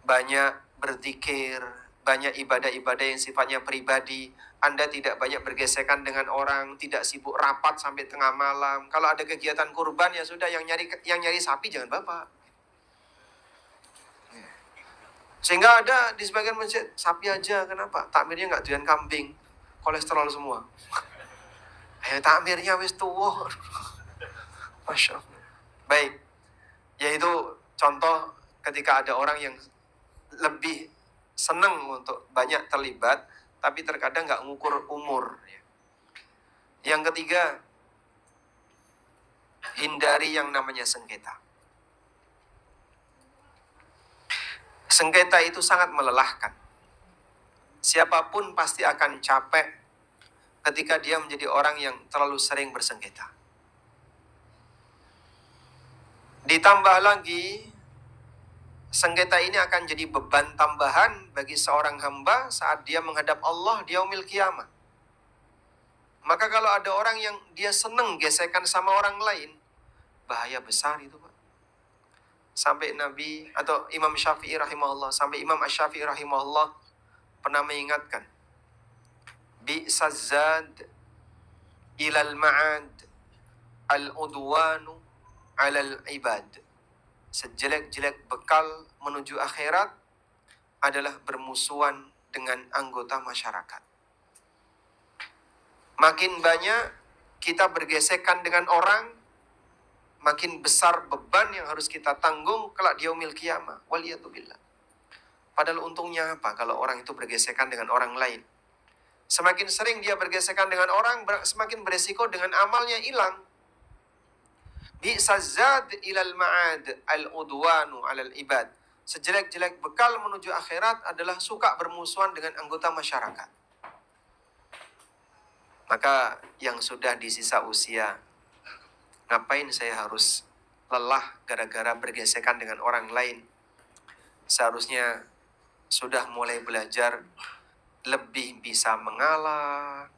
banyak berzikir, banyak ibadah-ibadah yang sifatnya pribadi. Anda tidak banyak bergesekan dengan orang, tidak sibuk rapat sampai tengah malam. Kalau ada kegiatan kurban ya sudah, yang nyari sapi jangan Bapak. Sehingga ada di sebagian masjid, sapi aja, kenapa? Takmirnya nggak doyan kambing, kolesterol semua. Takmirnya wis tua. Masya Allah. Baik, yaitu contoh ketika ada orang yang lebih senang untuk banyak terlibat, tapi terkadang nggak ngukur umur. Yang ketiga, hindari yang namanya sengketa. Sengketa itu sangat melelahkan. Siapapun pasti akan capek ketika dia menjadi orang yang terlalu sering bersengketa. Ditambah lagi, sengketa ini akan jadi beban tambahan bagi seorang hamba saat dia menghadap Allah di yaumil qiyamah. Maka kalau ada orang yang dia senang gesekan sama orang lain, bahaya besar itu Pak. Sampai Nabi atau Imam Syafi'i rahimahullah, sampai Imam Asy-Syafi'i rahimahullah pernah mengingatkan, bi'sazad ilal ma'ad al-udwanu alal ibad. Sejelek-jelek bekal menuju akhirat adalah bermusuhan dengan anggota masyarakat. Makin banyak kita bergesekan dengan orang, makin besar beban yang harus kita tanggung kelak di yaumil qiyamah. Waliyatubillah. Padahal untungnya apa kalau orang itu bergesekan dengan orang lain? Semakin sering dia bergesekan dengan orang, semakin beresiko dengan amalnya hilang. Bi'sazad ilal ma'ad al-udwanu alal ibad. Sejelek-jelek bekal menuju akhirat adalah suka bermusuhan dengan anggota masyarakat. Maka yang sudah di sisa usia, ngapain saya harus lelah gara-gara bergesekan dengan orang lain? Seharusnya sudah mulai belajar lebih bisa mengalah,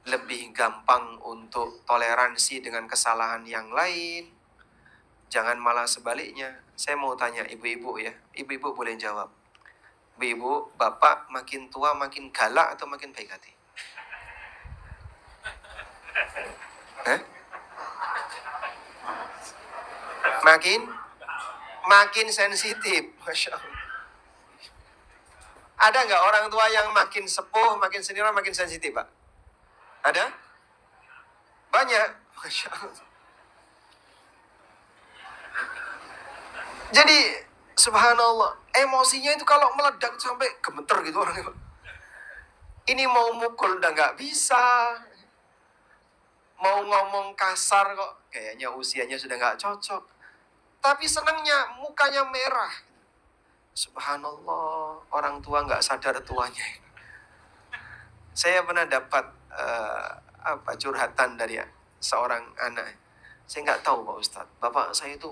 lebih gampang untuk toleransi dengan kesalahan yang lain. Jangan malah sebaliknya. Saya mau tanya ibu-ibu ya. Ibu-ibu boleh jawab. Ibu-ibu, bapak makin tua makin galak atau makin baik hati? Makin sensitif. Masya Allah. Ada nggak orang tua yang makin sepuh, makin senior, makin sensitif, Pak? Ada? Banyak. Masya Allah. Jadi, subhanallah, emosinya itu kalau meledak sampai gemeter gitu orangnya. Ini mau mukul udah nggak bisa. Mau ngomong kasar kok, kayaknya usianya sudah nggak cocok. Tapi senangnya mukanya merah. Subhanallah, orang tua nggak sadar tuanya. Saya pernah dapat curhatan dari seorang anak. Saya nggak tahu Pak Ustadz, bapak saya itu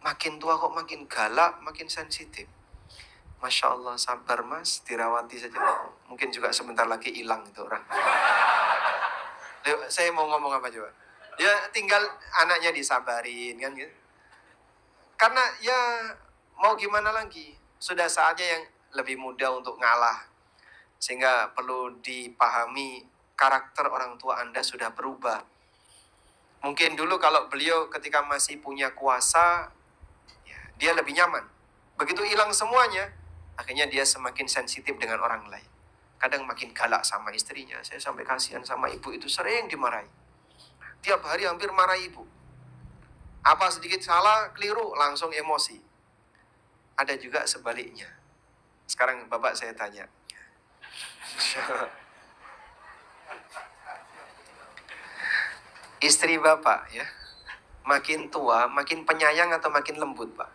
makin tua kok makin galak, makin sensitif. Masya Allah, sabar mas, dirawati saja. Mungkin juga sebentar lagi hilang itu orang. Saya mau ngomong apa coba? Ya tinggal anaknya disabarin kan gitu. Karena ya mau gimana lagi, sudah saatnya yang lebih muda untuk ngalah. Sehingga perlu dipahami karakter orang tua Anda sudah berubah. Mungkin dulu kalau beliau ketika masih punya kuasa, ya, dia lebih nyaman. Begitu hilang semuanya, akhirnya dia semakin sensitif dengan orang lain. Kadang makin galak sama istrinya. Saya sampai kasihan sama ibu itu, sering dimarahi. Tiap hari hampir marah ibu. Apa sedikit salah, keliru, langsung emosi. Ada juga sebaliknya. Sekarang bapak saya tanya. Istri bapak ya, makin tua, makin penyayang atau makin lembut, Pak?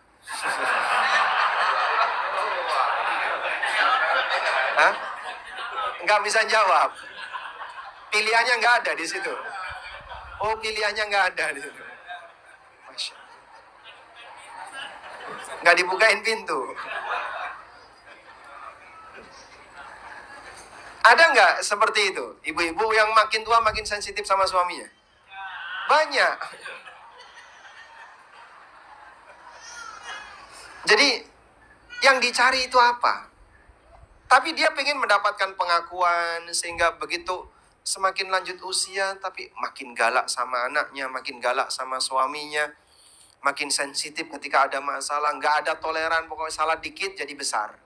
Hah? Nggak bisa jawab. Pilihannya nggak ada di situ. Oh, pilihannya nggak ada di situ. Masya Allah. Nggak dibukain pintu. Ada nggak seperti itu? Ibu-ibu yang makin tua makin sensitif sama suaminya? Banyak. Jadi yang dicari itu apa? Tapi dia pengen mendapatkan pengakuan sehingga begitu semakin lanjut usia tapi makin galak sama anaknya, makin galak sama suaminya, makin sensitif ketika ada masalah, nggak ada toleran, pokoknya salah dikit jadi besar.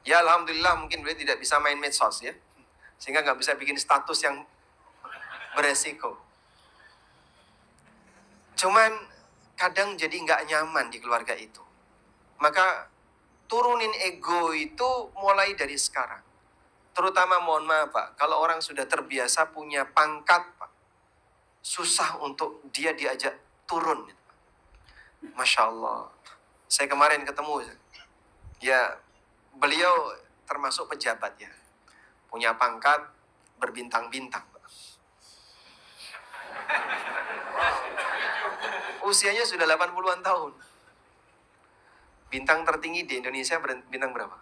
Ya alhamdulillah mungkin beliau tidak bisa main medsos ya, sehingga nggak bisa bikin status yang beresiko. Cuman kadang jadi nggak nyaman di keluarga itu. Maka turunin ego itu mulai dari sekarang. Terutama mohon maaf Pak, kalau orang sudah terbiasa punya pangkat Pak, susah untuk dia diajak turun. Masya Allah. Saya kemarin ketemu, ya beliau termasuk pejabat ya. Punya pangkat berbintang-bintang Pak. Usianya sudah 80-an tahun. Bintang tertinggi di Indonesia bintang berapa?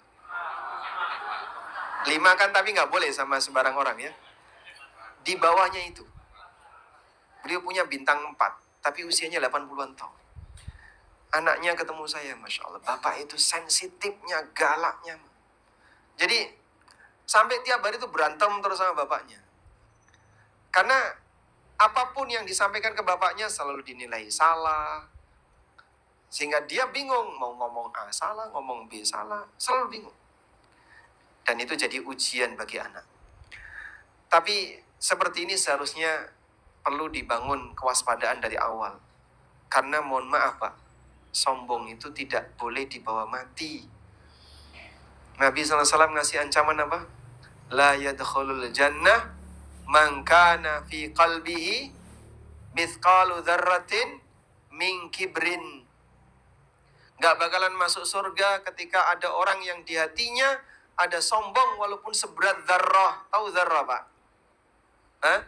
5 kan, tapi nggak boleh sama sembarang orang ya. Di bawahnya itu. Beliau punya bintang 4, tapi usianya 80-an tahun. Anaknya ketemu saya, Masya Allah. Bapak itu sensitifnya, galaknya. Jadi, sampai tiap hari itu berantem terus sama bapaknya. Karena apapun yang disampaikan ke bapaknya selalu dinilai salah. Sehingga dia bingung, mau ngomong A salah, ngomong B salah, selalu bingung. Dan itu jadi ujian bagi anak. Tapi seperti ini seharusnya perlu dibangun kewaspadaan dari awal. Karena mohon maaf Pak, sombong itu tidak boleh dibawa mati. Nabi SAW ngasih ancaman apa? La yadkhulul jannah man kana fi qalbihi mithqalu dzarratin min kibrin. Gak bakalan masuk surga ketika ada orang yang di hatinya ada sombong walaupun seberat dzarrah. Tahu dzarrah Pak? Hah?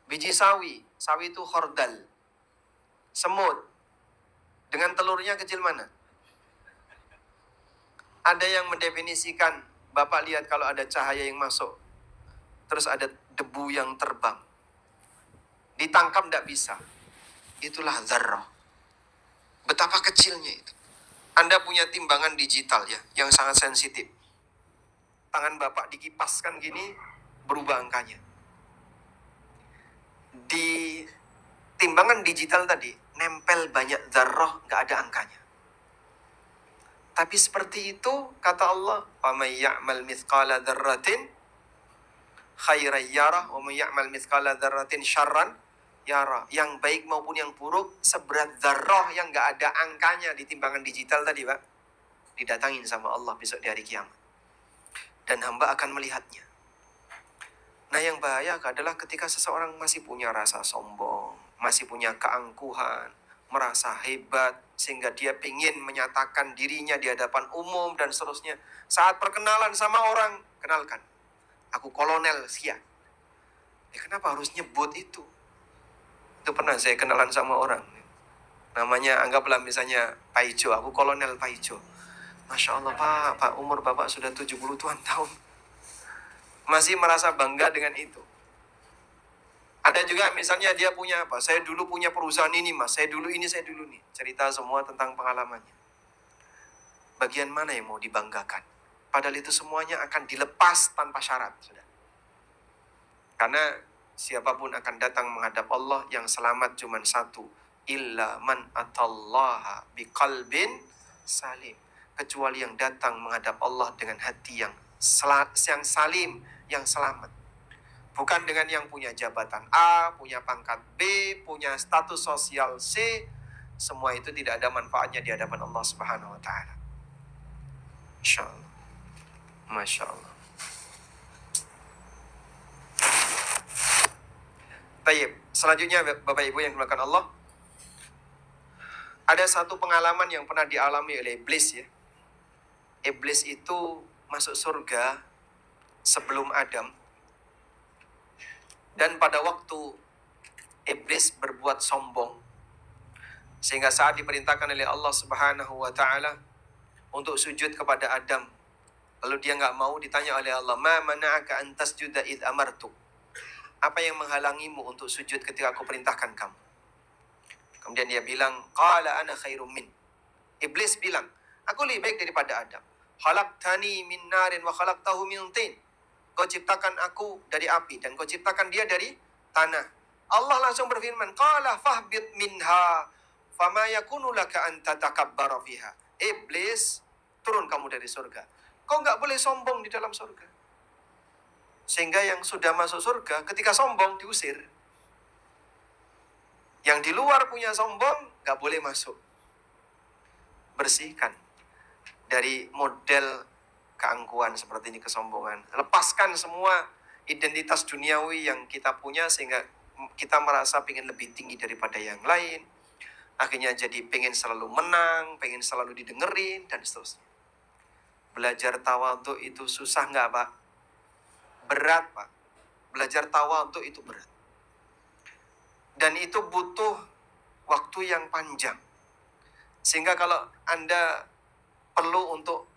Biji sawi. Sawi itu khordal. Semut. Dengan telurnya kecil mana? Ada yang mendefinisikan, Bapak lihat kalau ada cahaya yang masuk, terus ada debu yang terbang. Ditangkap tidak bisa. Itulah dzarrah. Betapa kecilnya itu. Anda punya timbangan digital ya, yang sangat sensitif. Tangan Bapak dikipaskan gini, berubah angkanya. Di timbangan digital tadi, nempel banyak dzarrah, nggak ada angkanya. Tapi seperti itu, kata Allah, وَمَنْ يَعْمَلْ مِثْقَالَ ذَرَّةٍ خَيْرًا يَرَهُ وَمَنْ يَعْمَلْ مِثْقَالَ ذَرَّةٍ شَرًّا يَرَهُ. Yang baik maupun yang buruk, seberat dzarrah yang nggak ada angkanya di timbangan digital tadi, Pak. Didatangin sama Allah besok di hari kiamat. Dan hamba akan melihatnya. Nah yang bahaya adalah ketika seseorang masih punya rasa sombong, masih punya keangkuhan, merasa hebat, sehingga dia ingin menyatakan dirinya di hadapan umum dan seterusnya. Saat perkenalan sama orang, kenalkan, aku kolonel sekian. Kenapa harus nyebut itu? Itu pernah saya kenalan sama orang. Namanya, anggaplah misalnya Pak Ijo, aku kolonel Pak Ijo. Masya Allah Pak, umur Bapak sudah 70-an tahun. Masih merasa bangga dengan itu. Ada juga misalnya dia punya apa? Saya dulu punya perusahaan ini Mas, saya dulu ini, saya dulu nih. Cerita semua tentang pengalamannya. Bagian mana yang mau dibanggakan? Padahal itu semuanya akan dilepas tanpa syarat. Sudah. Karena siapapun akan datang menghadap Allah, yang selamat cuma satu. Illa man atallaha biqalbin salim. Kecuali yang datang menghadap Allah dengan hati yang salim, yang selamat. Bukan dengan yang punya jabatan A, punya pangkat B, punya status sosial C. Semua itu tidak ada manfaatnya di hadapan Allah Subhanahu wa Ta'ala. Masya Allah. Masya Allah. Baik, selanjutnya Bapak Ibu yang dimuliakan Allah, ada satu pengalaman yang pernah dialami oleh iblis ya. Iblis itu masuk surga sebelum Adam. Dan pada waktu iblis berbuat sombong, sehingga saat diperintahkan oleh Allah Subhanahu wa Ta'ala untuk sujud kepada Adam, lalu dia nggak mau, ditanya oleh Allah, ma mana'aka an tasjuda id amartu. Apa yang menghalangimu untuk sujud ketika aku perintahkan kamu? Kemudian dia bilang, qala ana khairum min. Iblis bilang, aku lebih baik daripada Adam. Khalaqtani min narin wa khalaqtahu min tin. Kau ciptakan aku dari api dan kau ciptakan dia dari tanah. Allah langsung berfirman, qala fahbit minha fama yakunu laka an tatakabbara fiha. Iblis, turun kamu dari surga. Kau nggak boleh sombong di dalam surga. Sehingga yang sudah masuk surga ketika sombong diusir. Yang di luar punya sombong nggak boleh masuk. Bersihkan dari model keangkuhan seperti ini, kesombongan. Lepaskan semua identitas duniawi yang kita punya sehingga kita merasa pengen lebih tinggi daripada yang lain. Akhirnya jadi pengen selalu menang, pengen selalu didengerin, dan seterusnya. Belajar tawadhu itu susah nggak Pak? Berat Pak. Belajar tawadhu itu berat. Dan itu butuh waktu yang panjang. Sehingga kalau Anda perlu untuk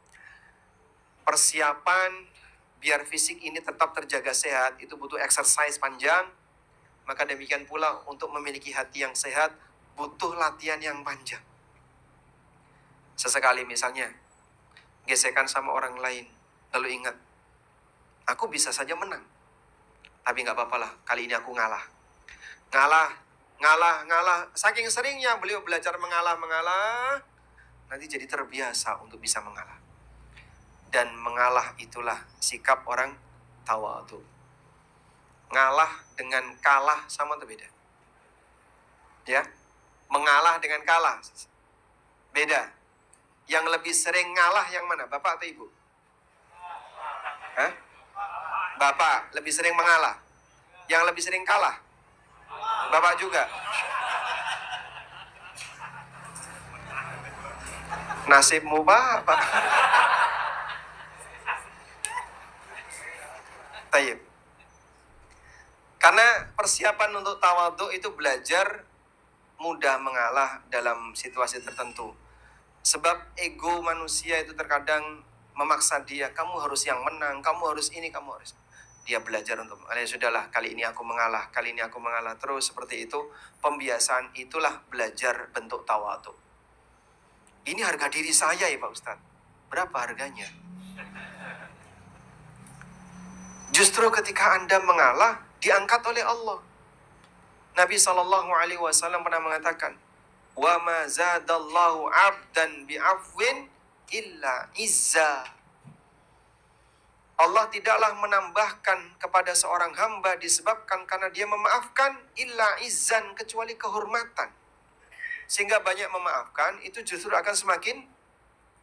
persiapan biar fisik ini tetap terjaga sehat, itu butuh exercise panjang. Maka demikian pula untuk memiliki hati yang sehat, butuh latihan yang panjang. Sesekali misalnya, gesekan sama orang lain, lalu ingat, aku bisa saja menang. Tapi nggak apa-apa lah, kali ini aku ngalah. Ngalah. Saking seringnya beliau belajar mengalah, nanti jadi terbiasa untuk bisa mengalah. Dan mengalah itulah sikap orang tawadhu. Ngalah dengan kalah sama atau beda? Ya, mengalah dengan kalah beda. Yang lebih sering ngalah yang mana, bapak atau ibu? Hah? Bapak lebih sering mengalah. Yang lebih sering kalah, bapak juga. Nasibmu bapak. Tayyib. Karena persiapan untuk tawadhu itu belajar mudah mengalah dalam situasi tertentu. Sebab ego manusia itu terkadang memaksa dia, kamu harus yang menang, kamu harus ini, kamu harus. Dia belajar untuk, ya sudahlah, kali ini aku mengalah, kali ini aku mengalah. Terus seperti itu, pembiasaan itulah belajar bentuk tawadhu. Ini harga diri saya ya Pak Ustadz. Berapa harganya? Justru ketika Anda mengalah, diangkat oleh Allah. Nabi SAW pernah mengatakan, wa ma zadallahu abdan bi'afwin illa izza. Allah tidaklah menambahkan kepada seorang hamba disebabkan karena dia memaafkan illa izzan, kecuali kehormatan. Sehingga banyak memaafkan itu justru akan semakin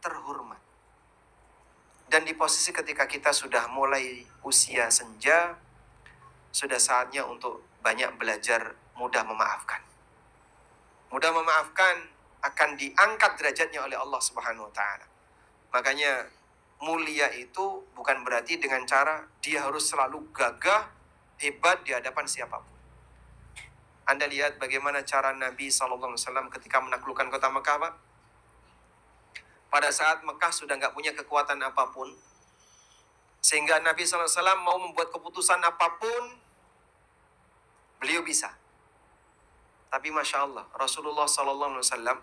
terhormat. Dan di posisi ketika kita sudah mulai usia senja, sudah saatnya untuk banyak belajar mudah memaafkan. Mudah memaafkan akan diangkat derajatnya oleh Allah Subhanahu wa taala. Makanya mulia itu bukan berarti dengan cara dia harus selalu gagah, hebat di hadapan siapapun. Anda lihat bagaimana cara Nabi SAW ketika menaklukkan kota Mekah, Pak? Pada saat Mekah sudah nggak punya kekuatan apapun, sehingga Nabi SAW mau membuat keputusan apapun, beliau bisa. Tapi Masya Allah, Rasulullah SAW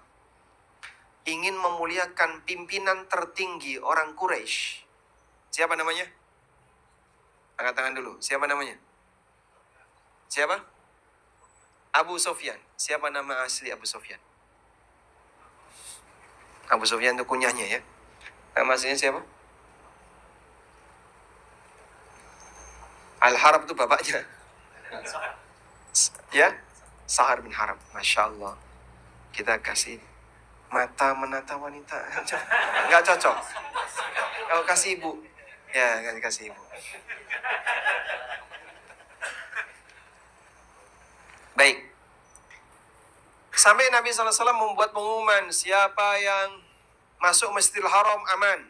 ingin memuliakan pimpinan tertinggi orang Quraisy. Siapa namanya? Angkat tangan dulu. Siapa namanya? Siapa? Abu Sufyan. Siapa nama asli Abu Sufyan? Abu Sufyan itu kunyahnya ya. Nama aslinya siapa? Al-Harab itu bapaknya. Ya? Sahar bin Harb. Masya Allah. Kita kasih mata menata wanita. Nggak cocok. Kalau kasih ibu. Ya, kasih ibu. Baik. Sampai Nabi SAW membuat pengumuman, siapa yang masuk Masjidil Haram aman.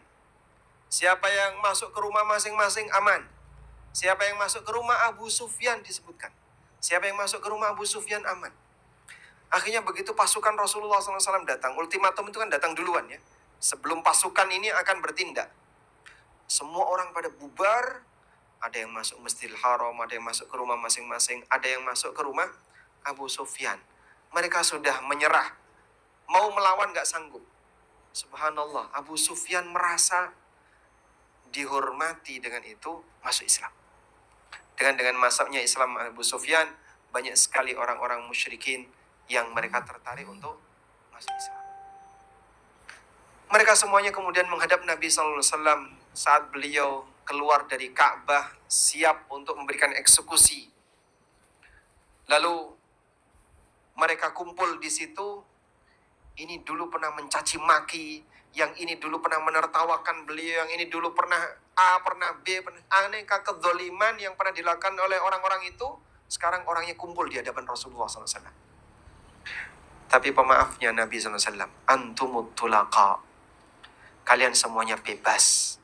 Siapa yang masuk ke rumah masing-masing aman. Siapa yang masuk ke rumah Abu Sufyan disebutkan. Siapa yang masuk ke rumah Abu Sufyan aman. Akhirnya begitu pasukan Rasulullah SAW datang, ultimatum itu kan datang duluan ya. Sebelum pasukan ini akan bertindak. Semua orang pada bubar. Ada yang masuk Masjidil Haram, ada yang masuk ke rumah masing-masing, ada yang masuk ke rumah Abu Sufyan. Mereka sudah menyerah. Mau melawan gak sanggup. Subhanallah, Abu Sufyan merasa dihormati dengan itu, masuk Islam. Dengan masuknya Islam Abu Sufyan, banyak sekali orang-orang musyrikin yang mereka tertarik untuk masuk Islam. Mereka semuanya kemudian menghadap Nabi SAW saat beliau keluar dari Ka'bah, siap untuk memberikan eksekusi. Lalu mereka kumpul di situ. Ini dulu pernah mencaci maki, yang ini dulu pernah menertawakan beliau, yang ini dulu pernah A, pernah B, pernah aneka kezaliman yang pernah dilakukan oleh orang-orang itu. Sekarang orangnya kumpul di hadapan Rasulullah SAW. Tapi pemaafnya Nabi SAW, antumut tulaqa, kalian semuanya bebas.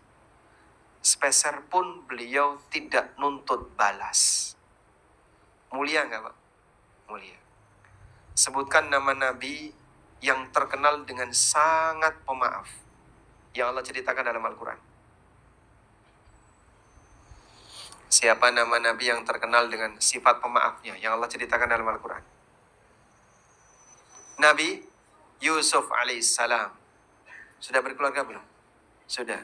Sepeser pun beliau tidak nuntut balas. Mulia nggak Pak? Mulia. Sebutkan nama Nabi yang terkenal dengan sangat pemaaf, yang Allah ceritakan dalam Al-Quran. Siapa nama Nabi yang terkenal dengan sifat pemaafnya, yang Allah ceritakan dalam Al-Quran? Nabi Yusuf alaihissalam. Sudah berkeluarga belum? Sudah.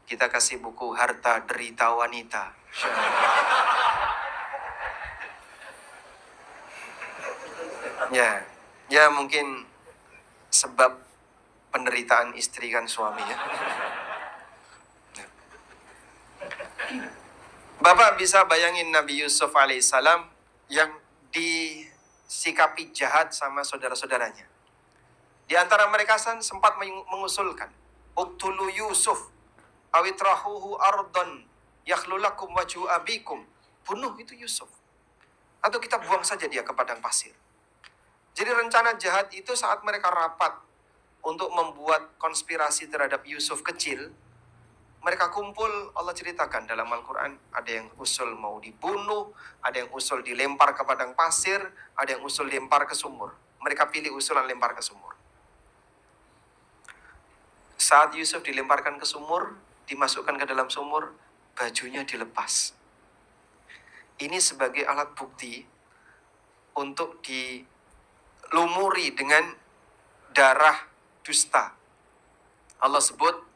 Kita kasih buku Harta Derita Wanita. Ya mungkin sebab penderitaan istri kan suami ya. Bapak bisa bayangin Nabi Yusuf alaihissalam yang disikapi jahat sama saudara-saudaranya. Di antara mereka sempat mengusulkan, uktulu Yusuf awitrahuhu ardon yakhlulakum wajhu abikum. Bunuh itu Yusuf. Atau kita buang saja dia ke padang pasir. Jadi rencana jahat itu saat mereka rapat untuk membuat konspirasi terhadap Yusuf kecil, mereka kumpul, Allah ceritakan dalam Al-Quran, ada yang usul mau dibunuh, ada yang usul dilempar ke padang pasir, ada yang usul lempar ke sumur. Mereka pilih usulan lempar ke sumur. Saat Yusuf dilemparkan ke sumur, dimasukkan ke dalam sumur, bajunya dilepas. Ini sebagai alat bukti untuk dilumuri dengan darah dusta. Allah sebut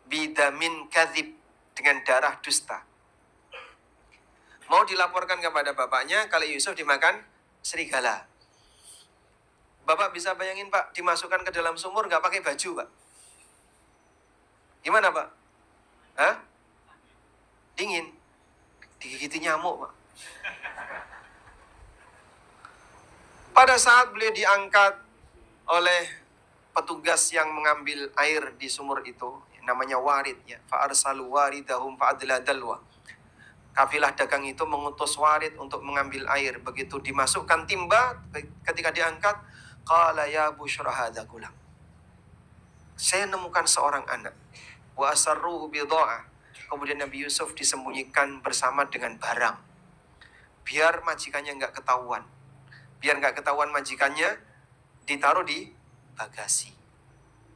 bidamin kadhib, dengan darah dusta. Mau dilaporkan kepada bapaknya kalau Yusuf dimakan serigala. Bapak bisa bayangin Pak, dimasukkan ke dalam sumur nggak pakai baju Pak? Gimana Pak? Hah? Dingin. Digigiti nyamuk Pak. Pada saat beliau diangkat oleh petugas yang mengambil air di sumur itu, namanya warid ya, fa'arsalu waridahum fa'adla dalwa. Kafilah dagang itu mengutus warid untuk mengambil air. Begitu dimasukkan timba, ketika diangkat, qala ya busyra hadza gulam. Saya nemukan seorang anak. Wa asarruhu bidha'ah. Kemudian Nabi Yusuf disembunyikan bersama dengan barang. Biar majikannya nggak ketahuan. Biar nggak ketahuan majikannya, ditaruh di bagasi.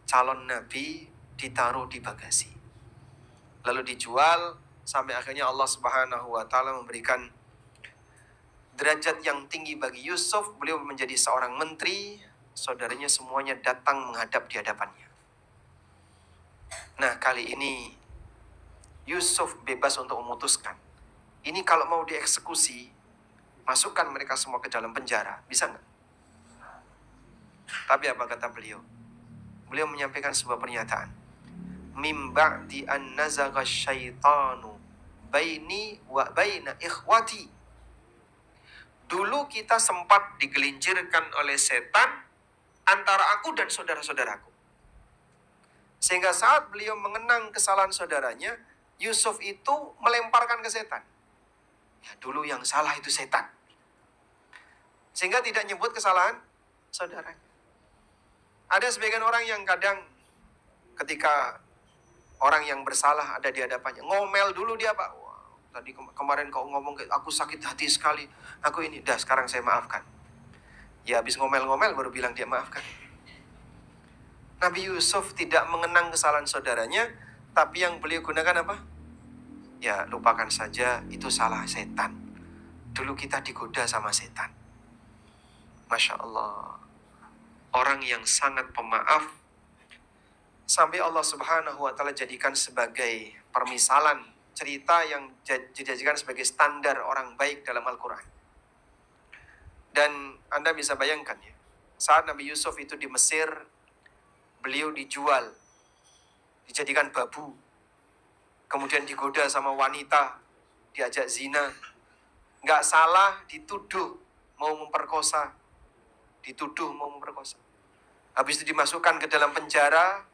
Calon Nabi ditaruh di bagasi. Lalu dijual, sampai akhirnya Allah Subhanahu wa Ta'ala memberikan derajat yang tinggi bagi Yusuf. Beliau menjadi seorang menteri, saudaranya semuanya datang menghadap di hadapannya. Nah, kali ini Yusuf bebas untuk memutuskan. Ini kalau mau dieksekusi, masukkan mereka semua ke dalam penjara, bisa nggak? Tapi apa kata beliau? Beliau menyampaikan sebuah pernyataan. Mim ba'di an nazagha syaitanu baini wa baina ikhwati. Dulu kita sempat digelincirkan oleh setan antara aku dan saudara-saudaraku. Sehingga saat beliau mengenang kesalahan saudaranya, Yusuf itu melemparkan ke setan. Ya, dulu yang salah itu setan. Sehingga tidak nyebut kesalahan saudaranya. Ada sebagian orang yang kadang ketika orang yang bersalah ada di hadapannya, ngomel dulu dia Pak. Wah, tadi kemarin kau ngomong, aku sakit hati sekali. Aku ini, dah sekarang saya maafkan. Ya habis ngomel-ngomel baru bilang dia maafkan. Nabi Yusuf tidak mengenang kesalahan saudaranya, tapi yang beliau gunakan apa? Ya lupakan saja, itu salah setan. Dulu kita digoda sama setan. Masya Allah. Orang yang sangat pemaaf, sampai Allah Subhanahu wa Ta'ala jadikan sebagai permisalan, cerita yang dijadikan sebagai standar orang baik dalam Al-Quran. Dan Anda bisa bayangkan ya, saat Nabi Yusuf itu di Mesir, beliau dijual, dijadikan babu, kemudian digoda sama wanita, diajak zina, nggak salah dituduh mau memperkosa, habis itu dimasukkan ke dalam penjara.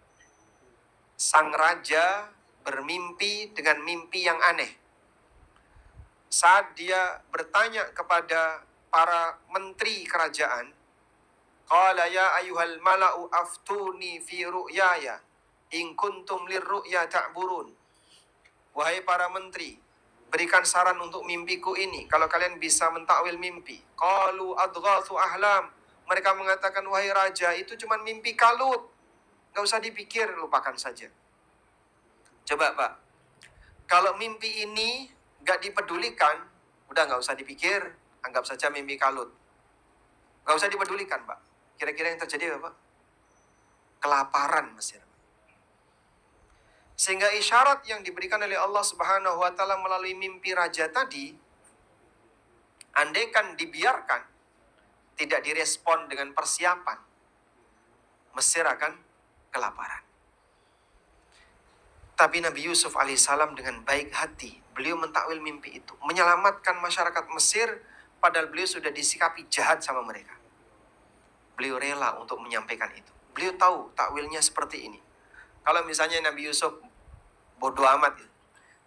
Sang raja bermimpi dengan mimpi yang aneh. Saat dia bertanya kepada para menteri kerajaan, qala ya ayyuhal mala'u aftuni fi ru'yaya in kuntum lirru'ya ta'burun. Wahai para menteri, berikan saran untuk mimpiku ini, kalau kalian bisa mentakwil mimpi. Qalu adghathu ahlam. Mereka mengatakan, wahai raja, itu cuma mimpi kalut. Gak usah dipikir, lupakan saja. Coba Pak, kalau mimpi ini gak dipedulikan, udah gak usah dipikir, anggap saja mimpi kalut. Gak usah dipedulikan Pak. Kira-kira yang terjadi apa Pak? Kelaparan Mesir. Sehingga isyarat yang diberikan oleh Allah Subhanahu wa Ta'ala melalui mimpi raja tadi, andaikan dibiarkan, tidak direspon dengan persiapan, Mesir akan kelaparan. Tapi Nabi Yusuf alaihissalam dengan baik hati, beliau mentakwil mimpi itu, menyelamatkan masyarakat Mesir, padahal beliau sudah disikapi jahat sama mereka. Beliau rela untuk menyampaikan itu. Beliau tahu takwilnya seperti ini. Kalau misalnya Nabi Yusuf bodoh amat,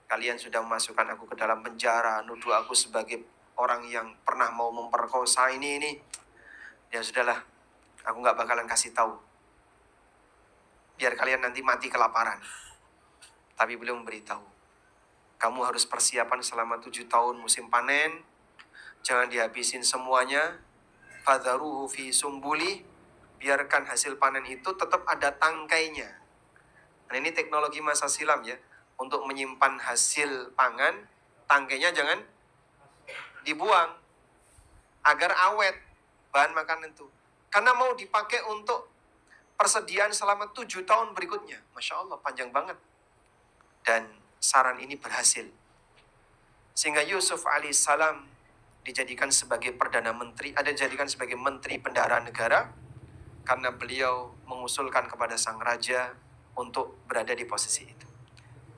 kalian sudah memasukkan aku ke dalam penjara, nuduh aku sebagai orang yang pernah mau memperkosa ini. Ya sudahlah, aku nggak bakalan kasih tahu. Biar kalian nanti mati kelaparan. Tapi beliau memberitahu, kamu harus persiapan selama 7 tahun musim panen. Jangan dihabisin semuanya. Fadharuhu fi sumbuli. Biarkan hasil panen itu tetap ada tangkainya. Nah ini teknologi masa silam ya. Untuk menyimpan hasil pangan, tangkainya jangan dibuang. Agar awet bahan makanan itu. Karena mau dipakai untuk persediaan selama 7 tahun berikutnya. Masya Allah, panjang banget. Dan saran ini berhasil. Sehingga Yusuf alaihissalam dijadikan sebagai Perdana Menteri, dijadikan sebagai Menteri Bendahara Negara, karena beliau mengusulkan kepada sang raja untuk berada di posisi itu.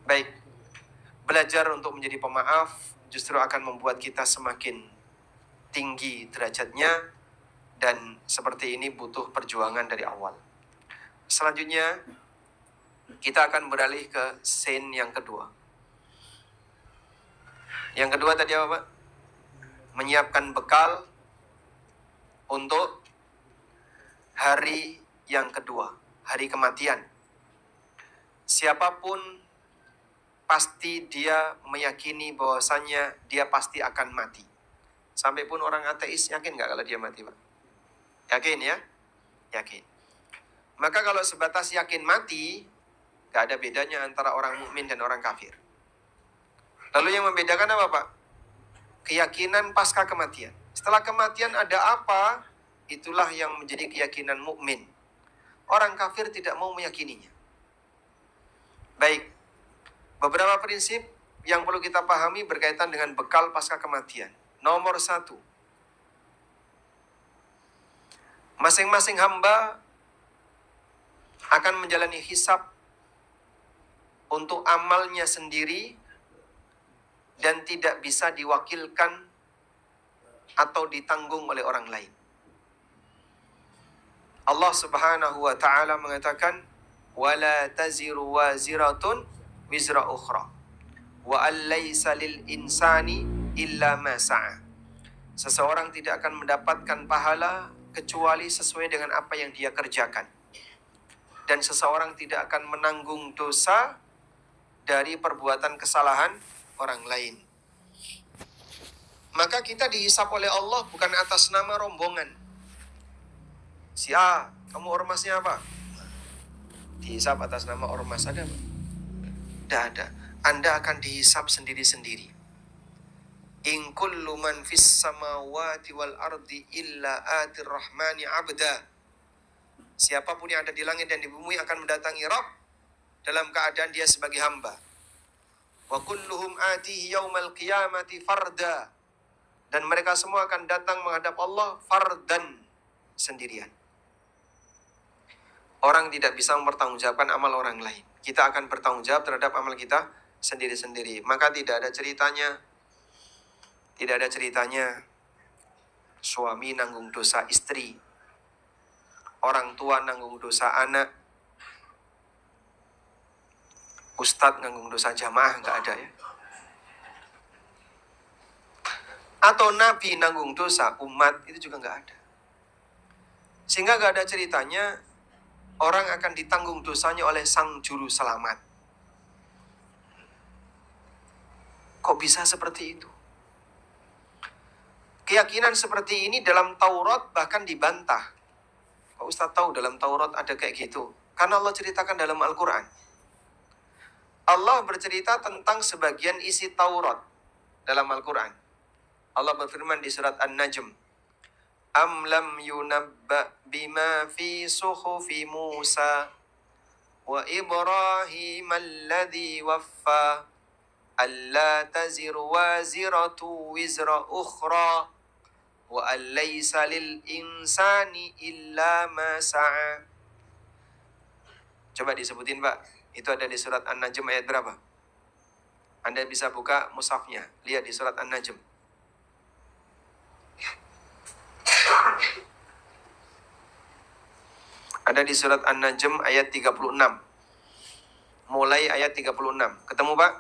Baik, belajar untuk menjadi pemaaf justru akan membuat kita semakin tinggi derajatnya, dan seperti ini butuh perjuangan dari awal. Selanjutnya, kita akan beralih ke scene yang kedua. Yang kedua tadi apa, Pak? Menyiapkan bekal untuk hari yang kedua, hari kematian. Siapapun pasti dia meyakini bahwasannya dia pasti akan mati. Sampai pun orang ateis yakin nggak kalau dia mati, Pak? Yakin ya? Yakin. Maka kalau sebatas yakin mati, nggak ada bedanya antara orang mukmin dan orang kafir. Lalu yang membedakan apa, Pak? Keyakinan pasca kematian. Setelah kematian ada apa? Itulah yang menjadi keyakinan mukmin. Orang kafir tidak mau meyakininya. Baik, beberapa prinsip yang perlu kita pahami berkaitan dengan bekal pasca kematian. Nomor 1, masing-masing hamba akan menjalani hisab untuk amalnya sendiri dan tidak bisa diwakilkan atau ditanggung oleh orang lain. Allah Subhanahu wa taala mengatakan, "Wala taziru waziratun wizra ukhra, wa allaysa lil insani illa ma sa'a." Seseorang tidak akan mendapatkan pahala kecuali sesuai dengan apa yang dia kerjakan. Dan seseorang tidak akan menanggung dosa dari perbuatan kesalahan orang lain. Maka kita dihisap oleh Allah bukan atas nama rombongan. Si A, kamu ormasnya apa? Dihisap atas nama ormas, ada Pak? Tidak ada. Anda akan dihisap sendiri-sendiri. In kullu man fis samawati wal ardi illa atir rahmani abda. Siapapun yang ada di langit dan di bumi akan mendatangi Rabb dalam keadaan dia sebagai hamba. Wa kulluhum atihi yaumal qiyamati farda. Dan mereka semua akan datang menghadap Allah fardan, sendirian. Orang tidak bisa mempertanggungjawabkan amal orang lain. Kita akan bertanggung jawab terhadap amal kita sendiri-sendiri. Maka tidak ada ceritanya suami nanggung dosa istri, orang tua nanggung dosa anak, ustadz nanggung dosa jamaah, nggak ada ya. Atau nabi nanggung dosa umat, itu juga nggak ada. Sehingga nggak ada ceritanya orang akan ditanggung dosanya oleh sang juru selamat. Kok bisa seperti itu? Keyakinan seperti ini dalam Taurat bahkan dibantah. Kok Ustaz tahu dalam Taurat ada kayak gitu? Karena Allah ceritakan dalam Al-Quran. Allah bercerita tentang sebagian isi Taurat dalam Al-Quran. Allah berfirman di surat An-Najm, Am lam yunabba bima fi suhufi Musa wa Ibrahim alladhi waffa alla taziru waziratu wizra ukhra wa allaysa lil insani illa ma sa'a. Coba disebutin Pak, Itu ada di surat An-Najm ayat berapa? Anda bisa buka mushafnya, lihat di surat An-Najm. Ada di surat An-Najm ayat 36. Mulai ayat 36. Ketemu, Pak?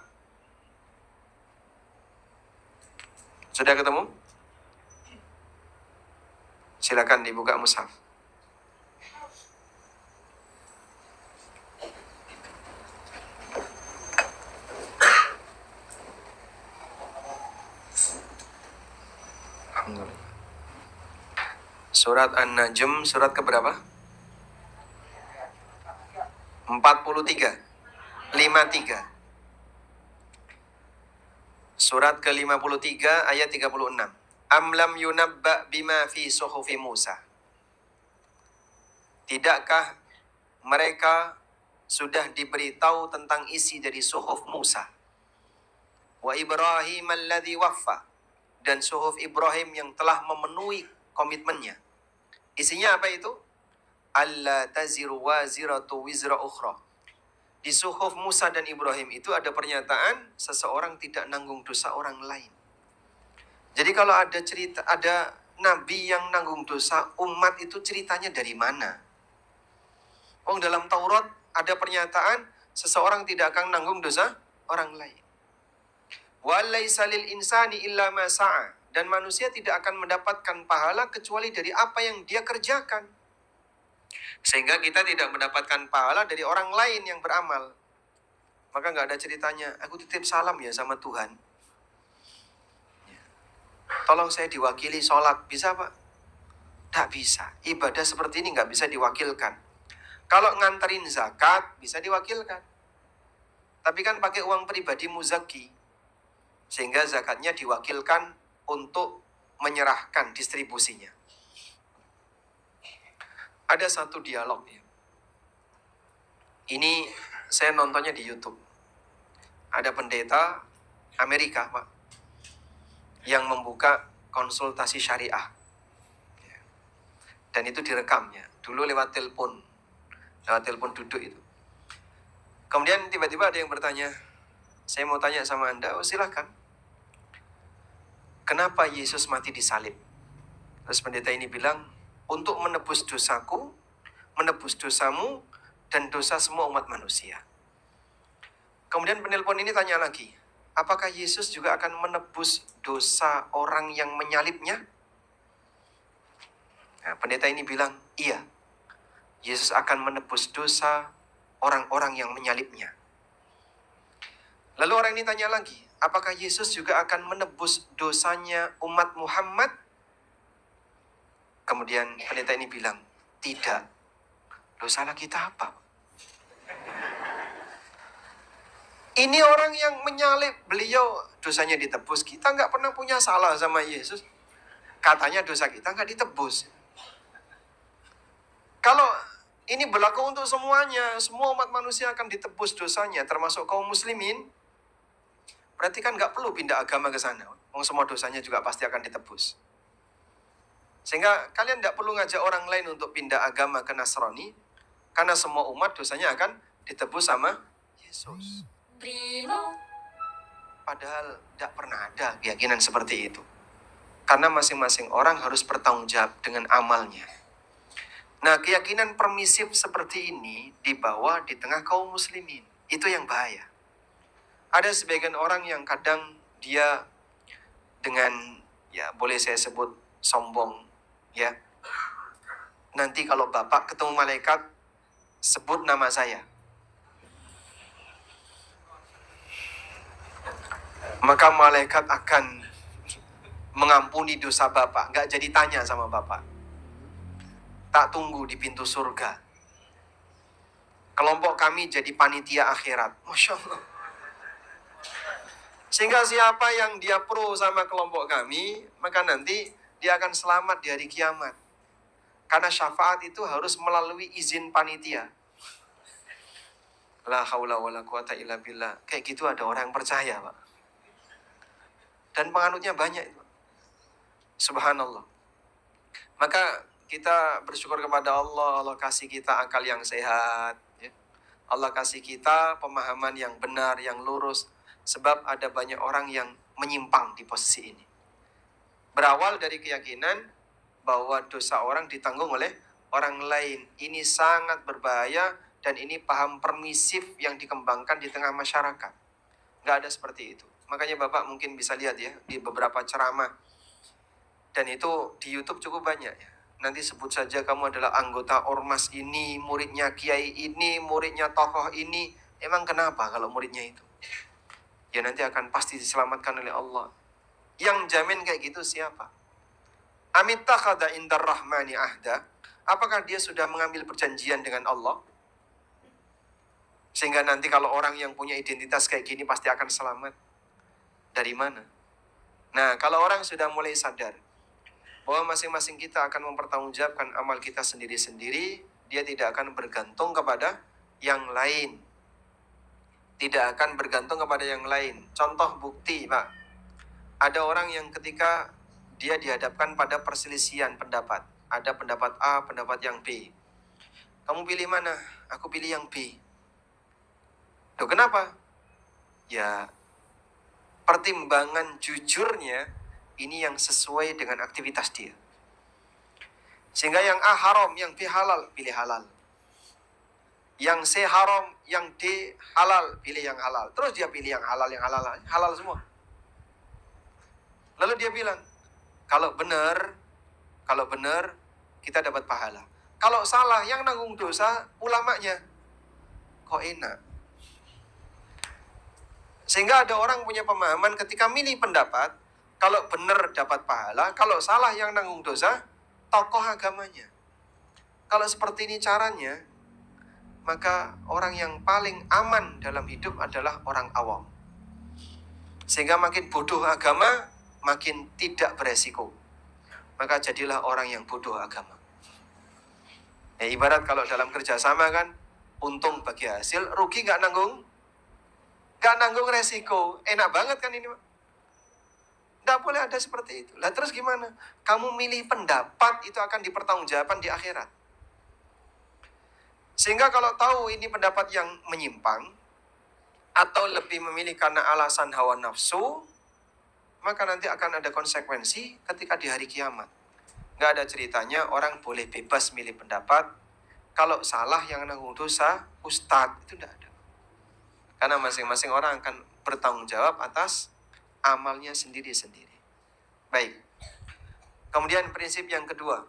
Sudah ketemu? Silakan dibuka mushaf. Surat An-Najm, surat keberapa? 43. 53. Surat ke-53 ayat 36. Am lam yunabba bima fi suhufi Musa. Tidakkah mereka sudah diberitahu tentang isi dari suhuf Musa? Wa Ibrahim alladhi waffa. Dan suhuf Ibrahim yang telah memenuhi komitmennya. Isinya apa itu? Alla taziru waziratu wizra ukhra. Di suhuf Musa dan Ibrahim itu ada pernyataan seseorang tidak nanggung dosa orang lain. Jadi kalau ada cerita, ada nabi yang nanggung dosa umat, itu ceritanya dari mana? Dalam Taurat ada pernyataan seseorang tidak akan nanggung dosa orang lain. Walaisa lil insani illa ma sa'a. Dan manusia tidak akan mendapatkan pahala kecuali dari apa yang dia kerjakan. Sehingga kita tidak mendapatkan pahala dari orang lain yang beramal. Maka nggak ada ceritanya, aku titip salam ya sama Tuhan. Tolong saya diwakili sholat, bisa Pak? Nggak bisa. Ibadah seperti ini nggak bisa diwakilkan. Kalau nganterin zakat, bisa diwakilkan. Tapi kan pakai uang pribadi muzaki. Sehingga zakatnya diwakilkan untuk menyerahkan distribusinya. Ada satu dialog ya. Ini saya nontonnya di YouTube. Ada pendeta Amerika, Pak, yang membuka konsultasi syariah. Dan itu direkamnya. Dulu lewat telepon duduk itu. Kemudian tiba-tiba ada yang bertanya, saya mau tanya sama Anda. Oh, silahkan. Kenapa Yesus mati di salib? Terus pendeta ini bilang, untuk menebus dosaku, menebus dosamu, dan dosa semua umat manusia. Kemudian penelpon ini tanya lagi, apakah Yesus juga akan menebus dosa orang yang menyalibnya? Nah, pendeta ini bilang, iya. Yesus akan menebus dosa orang-orang yang menyalibnya. Lalu orang ini tanya lagi, apakah Yesus juga akan menebus dosanya umat Muhammad? Kemudian pendeta ini bilang, tidak. Loh, salah kita apa? Ini orang yang menyalib beliau, dosanya ditebus. Kita nggak pernah punya salah sama Yesus. Katanya dosa kita nggak ditebus. Kalau ini berlaku untuk semuanya, semua umat manusia akan ditebus dosanya, termasuk kaum muslimin, berarti kan nggak perlu pindah agama ke sana. Semua dosanya juga pasti akan ditebus. Sehingga kalian tidak perlu ngajak orang lain untuk pindah agama ke Nasrani, karena semua umat dosanya akan ditebus sama Yesus. Padahal tidak pernah ada keyakinan seperti itu. Karena masing-masing orang harus bertanggung jawab dengan amalnya. Nah, keyakinan permisif seperti ini dibawa di tengah kaum muslimin. Itu yang bahaya. Ada sebagian orang yang kadang dia dengan, ya boleh saya sebut sombong, ya. Nanti kalau Bapak ketemu malaikat, sebut nama saya. Maka malaikat akan mengampuni dosa Bapak. Nggak jadi tanya sama Bapak. Tak tunggu di pintu surga. Kelompok kami jadi panitia akhirat. Masya Allah. Sehingga siapa yang dia pro sama kelompok kami, maka nanti dia akan selamat di hari kiamat. Karena syafaat itu harus melalui izin panitia. La haula wa la quwata illa billah. Kayak gitu ada orang yang percaya, Pak. Dan penganutnya banyak itu. Subhanallah. Maka kita bersyukur kepada Allah. Allah kasih kita akal yang sehat, ya. Allah kasih kita pemahaman yang benar, yang lurus. Sebab ada banyak orang yang menyimpang di posisi ini. Berawal dari keyakinan bahwa dosa orang ditanggung oleh orang lain. Ini sangat berbahaya dan ini paham permisif yang dikembangkan di tengah masyarakat. Nggak ada seperti itu. Makanya Bapak mungkin bisa lihat ya di beberapa ceramah. Dan itu di YouTube cukup banyak ya. Nanti sebut saja kamu adalah anggota ormas ini, muridnya kiai ini, muridnya tokoh ini. Emang kenapa kalau muridnya itu? Ya nanti akan pasti diselamatkan oleh Allah. Yang jamin kayak gitu siapa? Amittakhadha indar rahmani ahda. Apakah dia sudah mengambil perjanjian dengan Allah? Sehingga nanti kalau orang yang punya identitas kayak gini pasti akan selamat. Dari mana? Nah, kalau orang sudah mulai sadar bahwa masing-masing kita akan mempertanggungjawabkan amal kita sendiri-sendiri, dia tidak akan bergantung kepada yang lain. Tidak akan bergantung kepada yang lain. Contoh bukti, Pak. Ada orang yang ketika dia dihadapkan pada perselisihan pendapat. Ada pendapat A, pendapat yang B. Kamu pilih mana? Aku pilih yang B. Loh, kenapa? Ya, pertimbangan jujurnya ini yang sesuai dengan aktivitas dia. Sehingga yang A haram, yang B halal, pilih halal. Yang C haram, yang D halal, pilih yang halal. Terus dia pilih yang halal halal semua. Lalu dia bilang, kalau benar kita dapat pahala. Kalau salah, yang nanggung dosa ulamanya. Kok enak? Sehingga ada orang punya pemahaman ketika milih pendapat, kalau benar dapat pahala, kalau salah yang nanggung dosa, tokoh agamanya. Kalau seperti ini caranya, maka orang yang paling aman dalam hidup adalah orang awam. Sehingga makin bodoh agama, makin tidak beresiko. Maka jadilah orang yang bodoh agama. Ya, ibarat kalau dalam kerjasama kan, untung bagi hasil, rugi nggak nanggung resiko. Enak banget kan ini, Pak? Nggak boleh ada seperti itu. Lah terus gimana? Kamu milih pendapat itu akan dipertanggungjawabkan di akhirat. Sehingga kalau tahu ini pendapat yang menyimpang, atau lebih memilih karena alasan hawa nafsu, maka nanti akan ada konsekuensi ketika di hari kiamat. Nggak ada ceritanya orang boleh bebas milih pendapat, kalau salah yang nanggung dosa, ustadz, itu nggak ada. Karena masing-masing orang akan bertanggung jawab atas amalnya sendiri-sendiri. Baik. Kemudian prinsip yang kedua.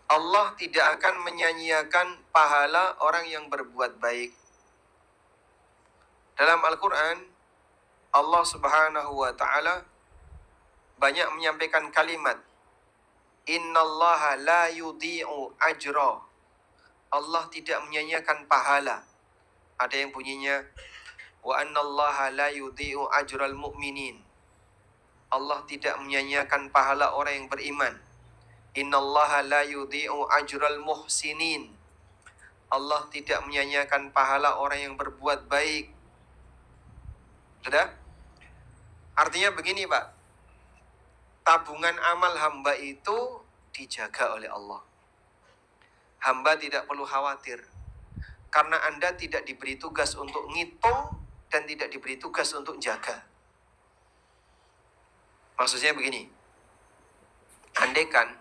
Allah tidak akan menyanyiakan pahala orang yang berbuat baik. Dalam Al-Quran, Allah Subhanahu wa Ta'ala banyak menyampaikan kalimat, Innallaha la yudhi'u ajra. Allah tidak menyanyiakan pahala. Ada yang bunyinya, Wa annallaha la yudhi'u ajral mu'minin. Allah tidak menyanyiakan pahala orang yang beriman. Innallaha la yudhi'u ajral muhsinin. Allah tidak menyanyiakan pahala orang yang berbuat baik. Sudah? Artinya begini, Pak. Tabungan amal hamba itu dijaga oleh Allah. Hamba tidak perlu khawatir. Karena Anda tidak diberi tugas untuk ngitung dan tidak diberi tugas untuk jaga. Maksudnya begini. Andaikan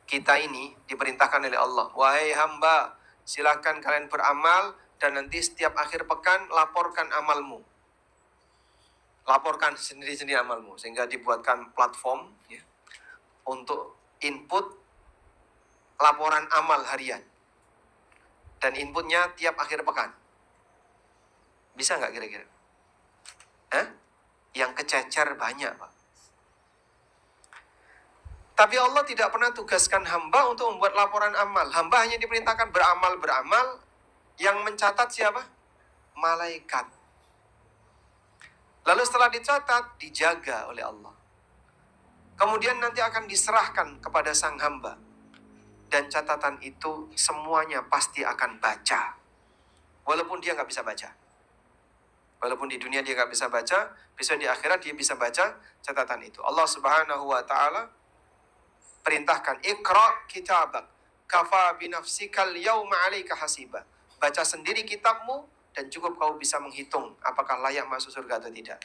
kita ini diperintahkan oleh Allah, wahai hamba, silakan kalian beramal dan nanti setiap akhir pekan laporkan amalmu. Laporkan sendiri-sendiri amalmu. Sehingga dibuatkan platform ya, untuk input laporan amal harian. Dan inputnya tiap akhir pekan. Bisa nggak kira-kira? Yang kececer banyak, Pak. Tapi Allah tidak pernah tugaskan hamba untuk membuat laporan amal. Hamba hanya diperintahkan beramal. Yang mencatat siapa? Malaikat. Lalu setelah dicatat, dijaga oleh Allah. Kemudian nanti akan diserahkan kepada sang hamba. Dan catatan itu semuanya pasti akan baca. Walaupun dia nggak bisa baca. Walaupun di dunia dia nggak bisa baca, besok di akhirat dia bisa baca catatan itu. Allah Subhanahu wa Ta'ala perintahkan, Iqra kitabak, kafa binafsikal yauma 'alaika hasiba. Baca sendiri kitabmu dan cukup kau bisa menghitung apakah layak masuk surga atau tidak.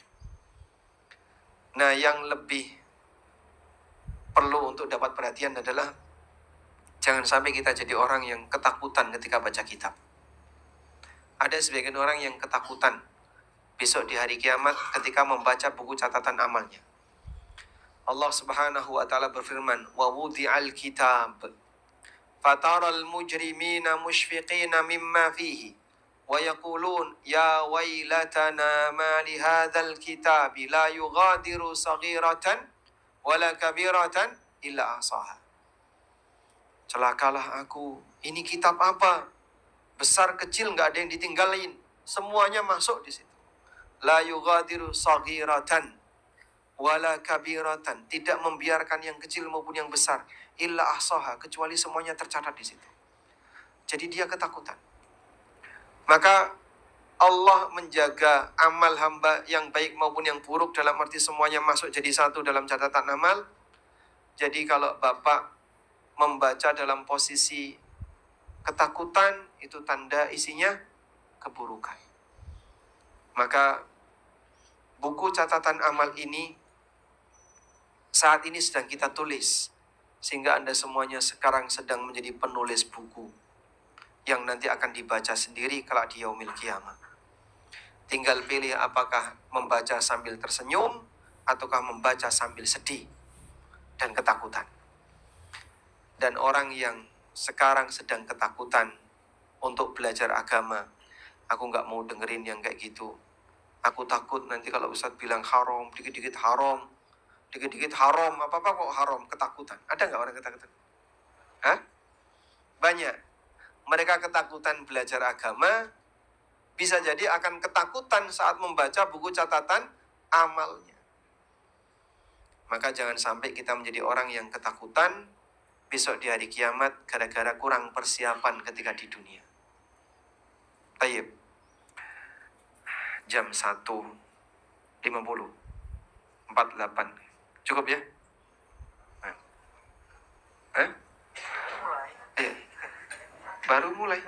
Nah, yang lebih perlu untuk dapat perhatian adalah jangan sampai kita jadi orang yang ketakutan ketika baca kitab. Ada sebagian orang yang ketakutan besok di hari kiamat ketika membaca buku catatan amalnya. Allah Subhanahu wa taala berfirman, "Wa wudi'al kitab fataral mujrimina mushfiqina mimma fihi wa yaqulun ya wailatana ma li hadzal kitabi la yughadiru saghiratan wala kabiratan illa ahsaha." Celakalah aku, ini kitab apa? Besar kecil nggak ada yang ditinggalin, semuanya masuk di situ. La yughadiru saghiratan wala kabiratan, tidak membiarkan yang kecil maupun yang besar, illa ahsaha, kecuali semuanya tercatat di situ. Jadi dia ketakutan. Maka Allah menjaga amal hamba yang baik maupun yang buruk, dalam arti semuanya masuk jadi satu dalam catatan amal. Jadi kalau Bapak membaca dalam posisi ketakutan, itu tanda isinya keburukan. Maka buku catatan amal ini saat ini sedang kita tulis, sehingga Anda semuanya sekarang sedang menjadi penulis buku yang nanti akan dibaca sendiri kelak di yaumil qiyamah. Tinggal pilih apakah membaca sambil tersenyum ataukah membaca sambil sedih dan ketakutan. Dan orang yang sekarang sedang ketakutan untuk belajar agama, aku nggak mau dengerin yang kayak gitu. Aku takut nanti kalau Ustadz bilang haram, dikit-dikit haram, apa-apa kok haram, ketakutan. Ada nggak orang ketakutan? Hah? Banyak. Mereka ketakutan belajar agama, bisa jadi akan ketakutan saat membaca buku catatan amalnya. Maka jangan sampai kita menjadi orang yang ketakutan besok di hari kiamat gara-gara kurang persiapan ketika di dunia. Tayyib. Jam 1.50. 48. Cukup ya? Baru mulai.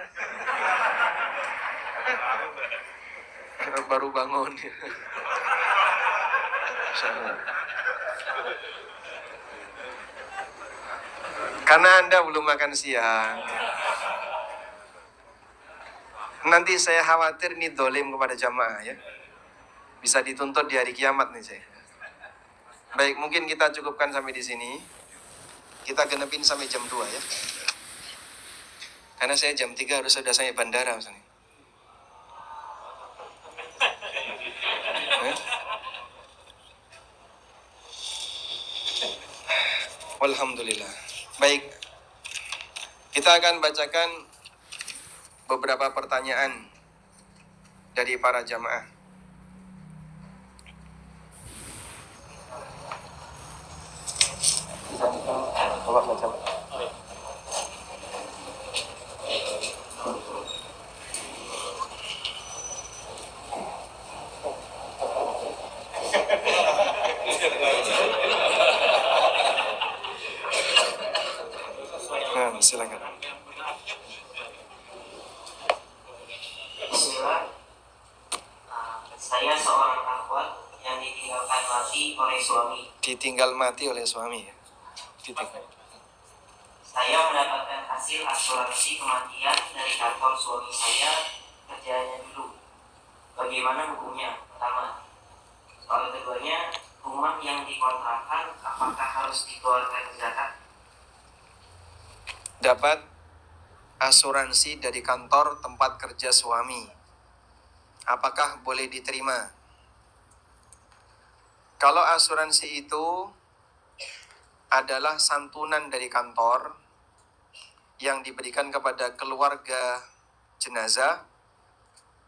Baru bangun. Karena Anda belum makan siang. Nanti saya khawatir ini dolim kepada jamaah ya. Bisa dituntut di hari kiamat nih saya. Baik, mungkin kita cukupkan sampai di sini. Kita genepin sampai jam 2 ya. Karena saya jam 3 harus sudah sampai bandara misalnya. Alhamdulillah. Baik. Kita akan bacakan beberapa pertanyaan dari para jamaah. Bapak baca. Nah, silakan. Saya seorang akhwat yang ditinggalkan mati oleh suami. Ditinggal mati oleh suami ya. Saya mendapatkan hasil asuransi kematian dari kantor suami saya kerjanya dulu. Bagaimana hukumnya? Pertama, soal keduanya, rumah yang dikontrakan apakah harus dikeluarkan zakat? Dapat asuransi dari kantor tempat kerja suami. Apakah boleh diterima? Kalau asuransi itu adalah santunan dari kantor yang diberikan kepada keluarga jenazah,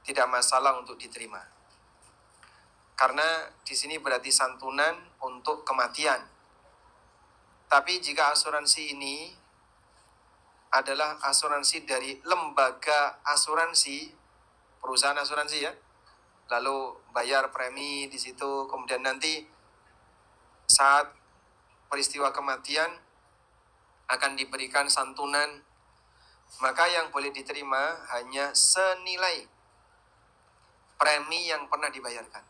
tidak masalah untuk diterima. Karena di sini berarti santunan untuk kematian. Tapi jika asuransi ini adalah asuransi dari lembaga asuransi, perusahaan asuransi ya, lalu bayar premi di situ, kemudian nanti saat peristiwa kematian akan diberikan santunan maka yang boleh diterima hanya senilai premi yang pernah dibayarkan.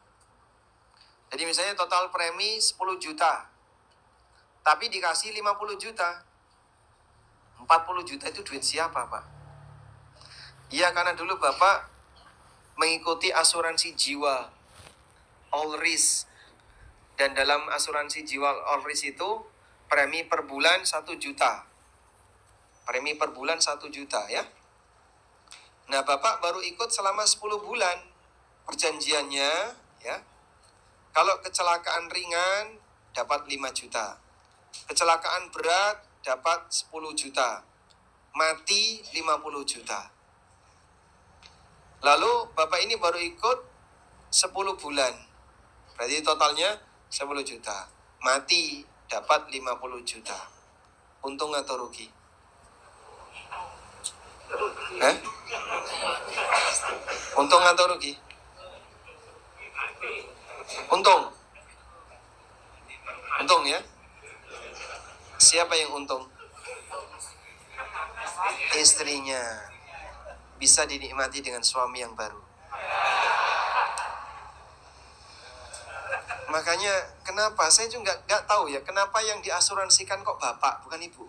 Jadi misalnya total premi 10 juta, tapi dikasih 50 juta. 40 juta itu duit siapa, Pak? Iya, karena dulu Bapak mengikuti asuransi jiwa all risk. Dan dalam asuransi jiwa all risk itu premi per bulan 1 juta. Premi per bulan 1 juta ya. Nah, Bapak baru ikut selama 10 bulan perjanjiannya ya. Kalau kecelakaan ringan dapat 5 juta. Kecelakaan berat dapat 10 juta. Mati 50 juta. Lalu Bapak ini baru ikut 10 bulan. Berarti totalnya 10 juta. Mati dapat 50 juta. Untung atau rugi? Untung atau rugi? Untung. Untung ya. Siapa yang untung? Istrinya. Bisa dinikmati dengan suami yang baru. Makanya kenapa? Saya juga nggak tahu ya, kenapa yang diasuransikan kok bapak, bukan ibu.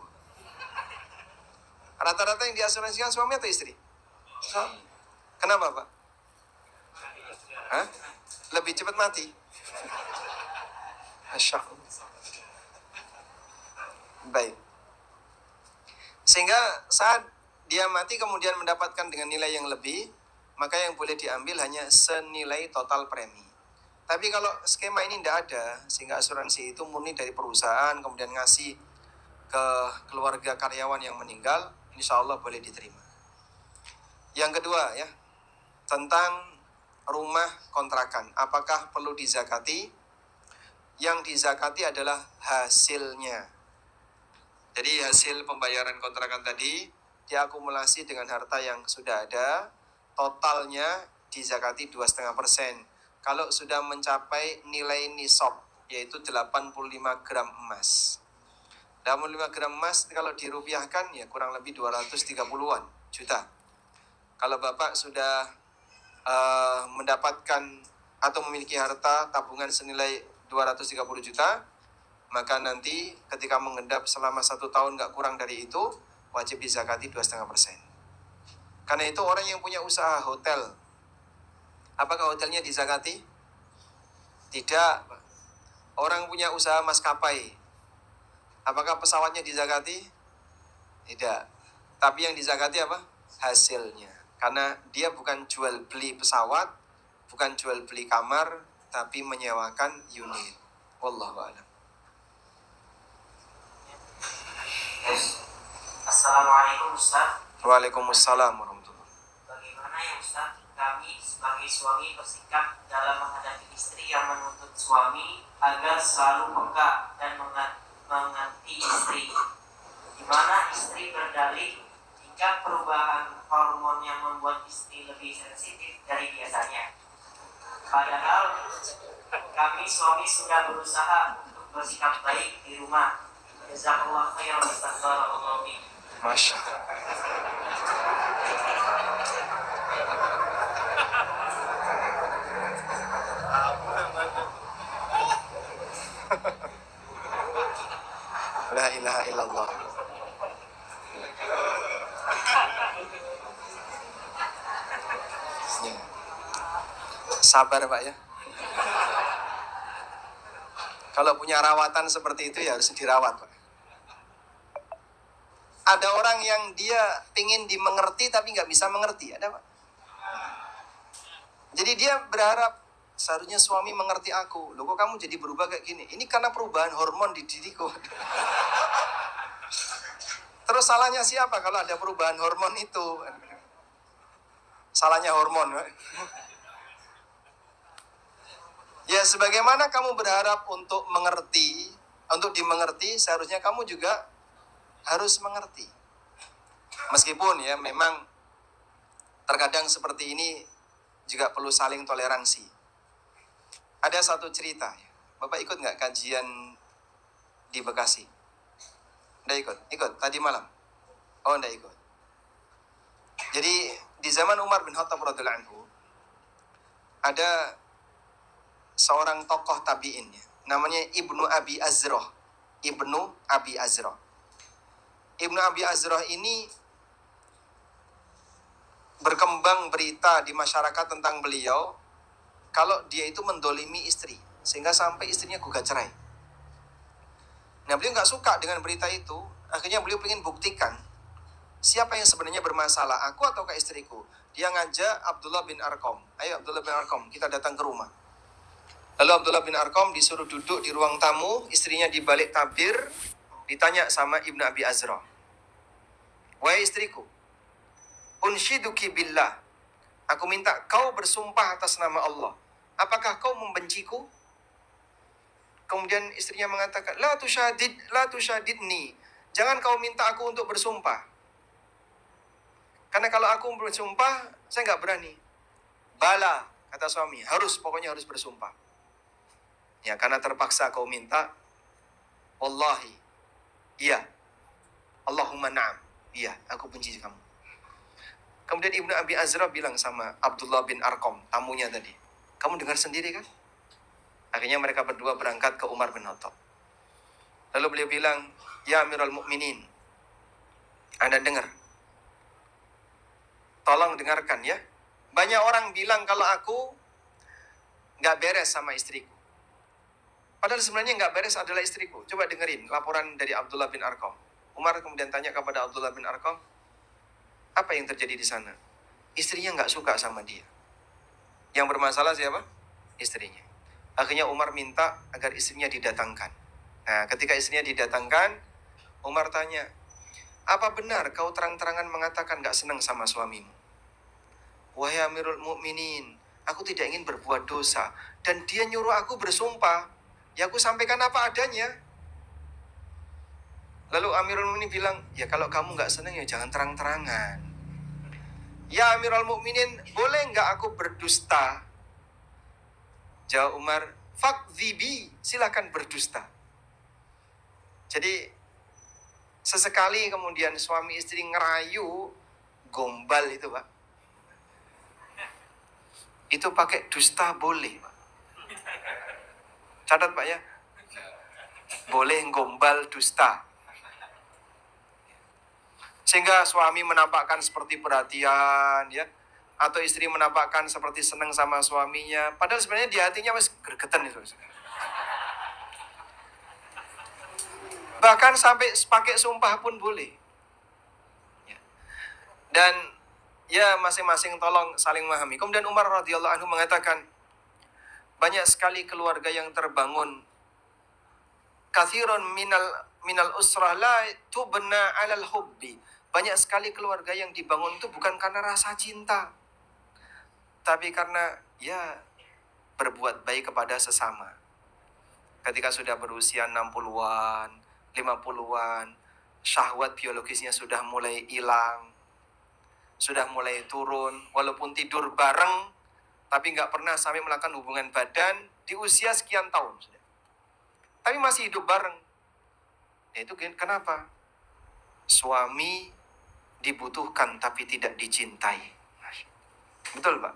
Rata-rata yang diasuransikan suami atau istri? Suami. Kenapa, Pak? Hah? Lebih cepat mati? Masya Allah. Baik. Sehingga saat dia mati kemudian mendapatkan dengan nilai yang lebih, maka yang boleh diambil hanya senilai total premi. Tapi kalau skema ini tidak ada, sehingga asuransi itu murni dari perusahaan, kemudian ngasih ke keluarga karyawan yang meninggal, insya Allah boleh diterima. Yang kedua ya, tentang rumah kontrakan. Apakah perlu dizakati? Yang dizakati adalah hasilnya. Jadi hasil pembayaran kontrakan tadi diakumulasi dengan harta yang sudah ada, totalnya dizakati 2,5%. Kalau sudah mencapai nilai nisab, yaitu 85 gram emas. 85 gram emas kalau dirupiahkan ya kurang lebih 230-an juta. Kalau Bapak sudah mendapatkan atau memiliki harta tabungan senilai 230 juta, maka nanti ketika mengendap selama 1 tahun nggak kurang dari itu, wajib dizakati 2,5%. Karena itu orang yang punya usaha hotel, apakah hotelnya dizakati? Tidak. Orang punya usaha maskapai, apakah pesawatnya dizakati? Tidak. Tapi yang dizakati apa? Hasilnya. Karena dia bukan jual beli pesawat, bukan jual beli kamar, tapi menyewakan unit. Wallahu a'lam. Yes. Assalamualaikum Ustaz. Waalaikumsalam warahmatullahi. Bagaimana ya Ustaz, kami sebagai suami bersikap dalam menghadapi istri yang menuntut suami agar selalu peka dan mengerti istri, di mana istri berdalih jika perubahan hormon yang membuat istri lebih sensitif dari biasanya. Padahal kami suami sudah berusaha untuk bersikap baik di rumah. Jazakallah khairan Ustaz. Masya Allah. La ilaha illallah. Sabar Pak ya. Kalau punya rawatan seperti itu ya harus dirawat Pak. Ada orang yang dia ingin dimengerti tapi nggak bisa mengerti, ada Pak. Jadi dia berharap seharusnya suami mengerti aku. Loh kok kamu jadi berubah kayak gini? Ini karena perubahan hormon di diriku. Terus salahnya siapa kalau ada perubahan hormon itu? Salahnya hormon. Ya sebagaimana kamu berharap untuk mengerti, untuk dimengerti, seharusnya kamu juga harus mengerti. Meskipun ya memang terkadang seperti ini juga perlu saling toleransi. Ada satu cerita, Bapak ikut nggak kajian di Bekasi? Nggak ikut? Ikut tadi malam? Oh nggak ikut. Jadi di zaman Umar bin Khattab radhiyallahu anhu ada seorang tokoh tabi'in ya, namanya Ibnu Abi Azrah. Ibnu Abi Azrah. Ibnu Abi Azrah ini berkembang berita di masyarakat tentang beliau kalau dia itu mendolimi istri sehingga sampai istrinya gugat cerai. Nah, beliau nggak suka dengan berita itu. Akhirnya beliau ingin buktikan siapa yang sebenarnya bermasalah, aku atau istriku. Dia ngajak Abdullah bin Arqam. Ayo Abdullah bin Arqam, kita datang ke rumah. Lalu Abdullah bin Arqam disuruh duduk di ruang tamu, istrinya di balik tabir, ditanya sama Ibnu Abi Azrah. Wahai istriku, unsyiduki billah. Aku minta kau bersumpah atas nama Allah. Apakah kau membenciku? Kemudian istrinya mengatakan, la tusyadidni. Jangan kau minta aku untuk bersumpah. Karena kalau aku bersumpah, saya nggak berani. Bala, kata suami, pokoknya harus bersumpah. Ya, karena terpaksa kau minta, wallahi, iya, Allahumma na'am, iya, aku benci kamu. Kemudian Ibnu Abi Azrah bilang sama Abdullah bin Arqam, tamunya tadi, kamu dengar sendiri kan? Akhirnya mereka berdua berangkat ke Umar bin Khattab. Lalu beliau bilang, ya Amirul Mukminin, Anda dengar? Tolong dengarkan ya. Banyak orang bilang kalau aku nggak beres sama istriku. Padahal sebenarnya nggak beres adalah istriku. Coba dengerin laporan dari Abdullah bin Arqam. Umar kemudian tanya kepada Abdullah bin Arqam, apa yang terjadi di sana? Istrinya nggak suka sama dia. Yang bermasalah siapa? Istrinya. Akhirnya Umar minta agar istrinya didatangkan. Nah, ketika istrinya didatangkan, Umar tanya, apa benar kau terang-terangan mengatakan gak senang sama suamimu? Wahai Amirul Mukminin, aku tidak ingin berbuat dosa. Dan dia nyuruh aku bersumpah. Ya aku sampaikan apa adanya. Lalu Amirul Mukminin bilang, ya kalau kamu gak senang ya jangan terang-terangan. Ya Amirul Mukminin, boleh gak aku berdusta? Jawab Umar, fakdzibi, silakan berdusta. Jadi sesekali kemudian suami istri ngerayu, gombal itu Pak. Itu pakai dusta boleh Pak. Catat Pak ya. Boleh gombal dusta. Sehingga suami menampakkan seperti perhatian ya, atau istri menampakkan seperti senang sama suaminya, padahal sebenarnya di hatinya masih gregetan itu. Bahkan sampai pakai sumpah pun boleh. Ya. Dan ya masing-masing tolong saling memahami. Kemudian Umar radhiyallahu anhu mengatakan, banyak sekali keluarga yang terbangun. Kathirun minal usrah la tubna 'alal hubbi. Banyak sekali keluarga yang dibangun itu bukan karena rasa cinta, tapi karena ya berbuat baik kepada sesama. Ketika sudah berusia 60-an, 50-an, syahwat biologisnya sudah mulai hilang, sudah mulai turun, walaupun tidur bareng, tapi nggak pernah sampai melakukan hubungan badan di usia sekian tahun. Tapi masih hidup bareng. Ya itu kenapa? Suami dibutuhkan tapi tidak dicintai. Betul Pak?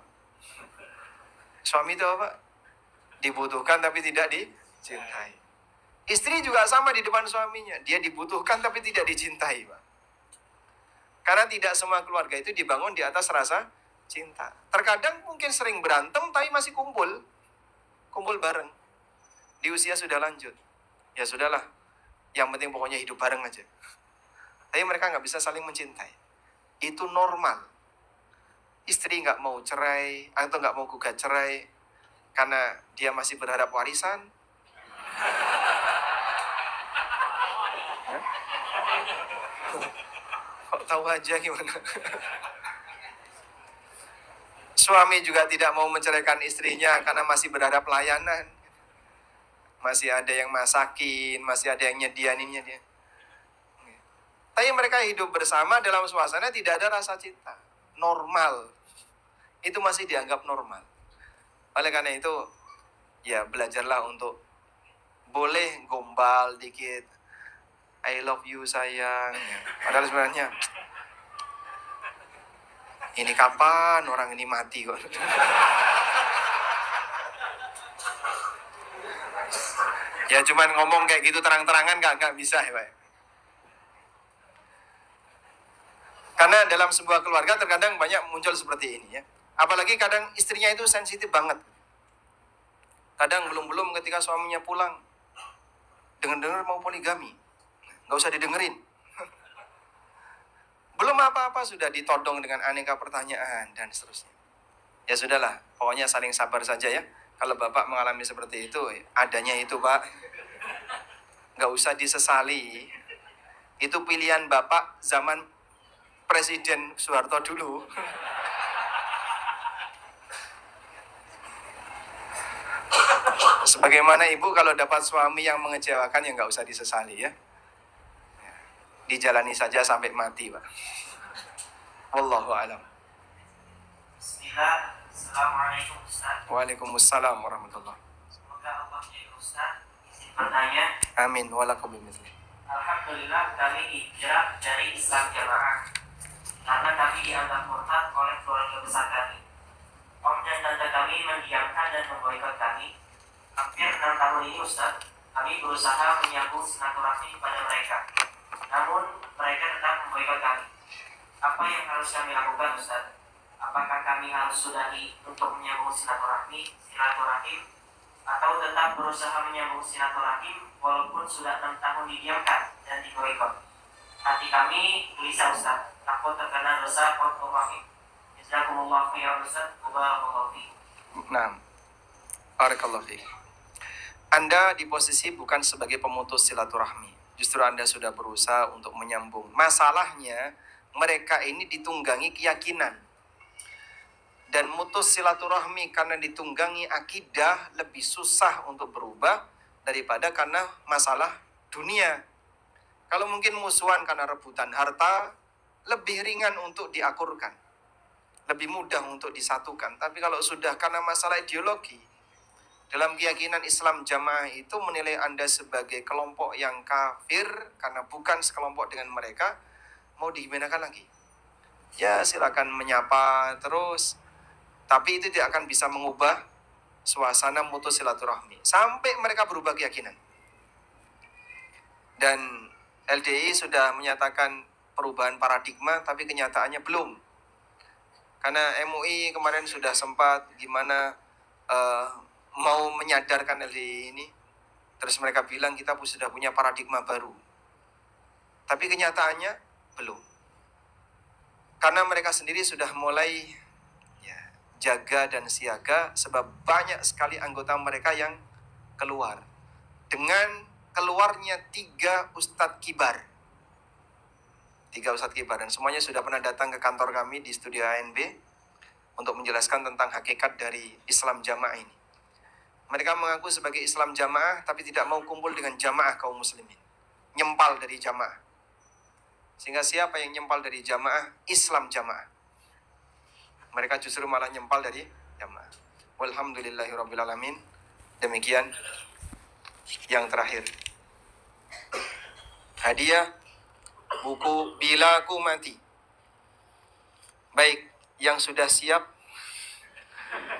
Suami itu apa? Dibutuhkan tapi tidak dicintai. Istri juga sama di depan suaminya. Dia dibutuhkan tapi tidak dicintai Pak. Karena tidak semua keluarga itu dibangun di atas rasa cinta. Terkadang mungkin sering berantem tapi masih kumpul bareng. Di usia sudah lanjut. Ya sudahlah. Yang penting pokoknya hidup bareng aja. Tapi mereka nggak bisa saling mencintai. Itu normal. Istri nggak mau cerai atau nggak mau gugat cerai karena dia masih berharap warisan. Kok tahu aja gimana? Suami juga tidak mau menceraikan istrinya karena masih berharap layanan. Masih ada yang masakin, masih ada yang nyedianinnya dia. Tapi mereka hidup bersama dalam suasana tidak ada rasa cinta. Normal. Itu masih dianggap normal. Oleh karena itu, ya belajarlah untuk boleh gombal dikit. I love you sayang. Padahal sebenarnya Ini kapan orang ini mati kok? Ya cuman ngomong kayak gitu terang-terangan nggak bisa ya Pak. Karena dalam sebuah keluarga terkadang banyak muncul seperti ini ya. Apalagi kadang istrinya itu sensitif banget. Kadang belum ketika suaminya pulang, dengar-dengar mau poligami, nggak usah didengerin. Belum apa-apa sudah ditodong dengan aneka pertanyaan dan seterusnya. Ya sudahlah, pokoknya saling sabar saja ya. Kalau Bapak mengalami seperti itu, adanya itu Pak. Nggak usah disesali. Itu pilihan Bapak zaman Presiden Soeharto dulu. Sebagaimana ibu kalau dapat suami yang mengecewakan ya nggak usah disesali ya. Dijalani saja sampai mati Pak. Wallahu a'lam. Bismillah. Assalamualaikum Ustaz. Waalaikumsalam warahmatullah. Semoga Allah menjaga Ustaz. Izin bertanya. Amin. Walakum bimithli. Alhamdulillah kami hijrah dari Islam Jamaah karena kami dianggap murtad oleh keluarga besar kami. Om dan tante kami mendiamkan dan memboikot kami. Hampir 6 tahun ini Ustaz, kami berusaha menyambung silaturahmi pada mereka. Namun mereka tetap memboikot kami. Apa yang harus kami lakukan Ustaz? Apakah kami harus sudahi untuk menyambung silaturahim atau tetap berusaha menyambung silaturahim walaupun sudah 6 tahun didiamkan dan diboikot? Hati kami gelisah Ustaz, takut terkena dosa qat'ur rahim. Jazakumullah khairan Ustaz, barakallahu fiik. Nah, barakallahu fiik. Anda di posisi bukan sebagai pemutus silaturahmi. Justru Anda sudah berusaha untuk menyambung. Masalahnya, mereka ini ditunggangi keyakinan. Dan mutus silaturahmi karena ditunggangi akidah lebih susah untuk berubah daripada karena masalah dunia. Kalau mungkin musuhan karena rebutan harta, lebih ringan untuk diakurkan. Lebih mudah untuk disatukan. Tapi kalau sudah karena masalah ideologi, dalam keyakinan Islam Jamaah itu menilai Anda sebagai kelompok yang kafir karena bukan sekelompok dengan mereka, mau digimanakan lagi? Ya silakan menyapa terus, tapi itu tidak akan bisa mengubah suasana mutus silaturahmi sampai mereka berubah keyakinan. Dan LDI sudah menyatakan perubahan paradigma, tapi kenyataannya belum. Karena MUI kemarin sudah sempat gimana mau menyadarkan LDI ini, terus mereka bilang kita sudah punya paradigma baru. Tapi kenyataannya belum. Karena mereka sendiri sudah mulai jaga dan siaga sebab banyak sekali anggota mereka yang keluar. Dengan keluarnya 3 ustadz kibar. 3 ustadz kibar dan semuanya sudah pernah datang ke kantor kami di studio ANB untuk menjelaskan tentang hakikat dari Islam Jamaah ini. Mereka mengaku sebagai Islam Jamaah tapi tidak mau kumpul dengan jamaah kaum muslimin. Nyempal dari jamaah. Sehingga siapa yang nyempal dari jamaah? Islam Jamaah. Mereka justru malah nyempal dari jamaah. Walhamdulillahirrabbilalamin. Demikian yang terakhir. Hadiah buku Bila Ku Mati. Baik, yang sudah siap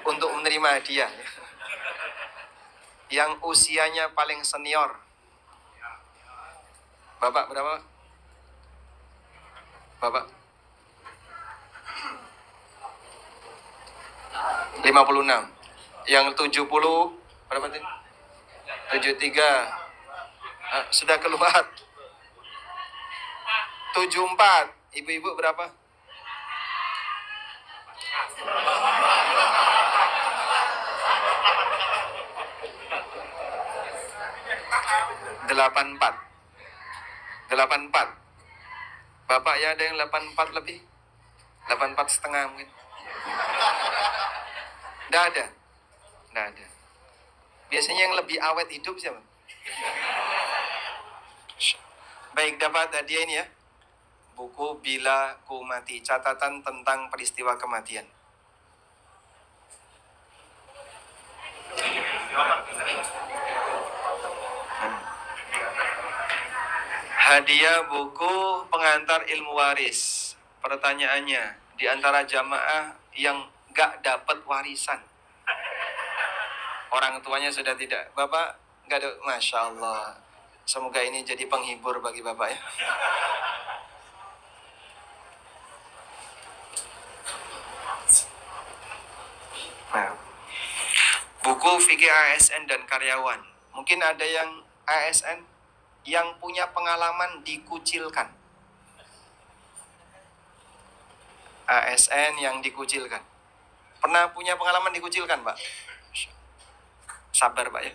untuk menerima hadiah. Yang usianya paling senior. Bapak berapa? Bapak? 56. Yang 70 berapa tadi? 73. Sudah keluar. 74. Ibu-ibu berapa? 84. 84. Bapak ya ada yang 84 lebih? 84 setengah mungkin. Nggak ada. Biasanya yang lebih awet hidup siapa? Baik, dapat hadiah ini ya. Buku Bila Ku Mati, catatan tentang peristiwa kematian. Hadiah buku Pengantar Ilmu Waris. Pertanyaannya, di antara jamaah yang gak dapat warisan. Orang tuanya sudah tidak, Bapak gak ada, Masya Allah. Semoga ini jadi penghibur bagi Bapak ya. Nah, buku fikih ASN dan karyawan. Mungkin ada yang ASN yang punya pengalaman dikucilkan. ASN yang dikucilkan. Pernah punya pengalaman dikucilkan, Pak? Sabar, Pak ya.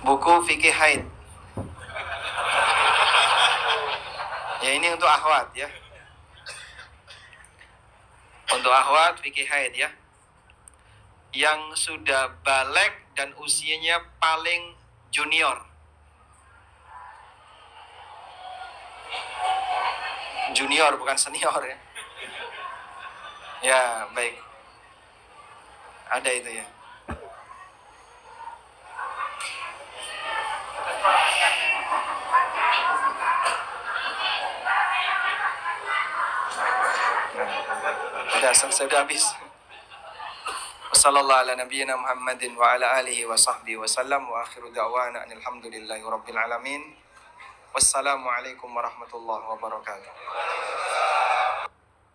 Buku fikih haid. Ya ini untuk akhwat ya. Untuk akhwat fikih haid ya. Yang sudah balik dan usianya paling junior. Junior bukan senior ya. Ya, baik. Ada itu ya. Sudah habis. Wassallallahu ala nabiyyina Muhammadin wa ala alihi wa sahbihi wa sallam wa akhiru da'wana alhamdulillahi rabbil alamin. Wassalamualaikum warahmatullahi wabarakatuh.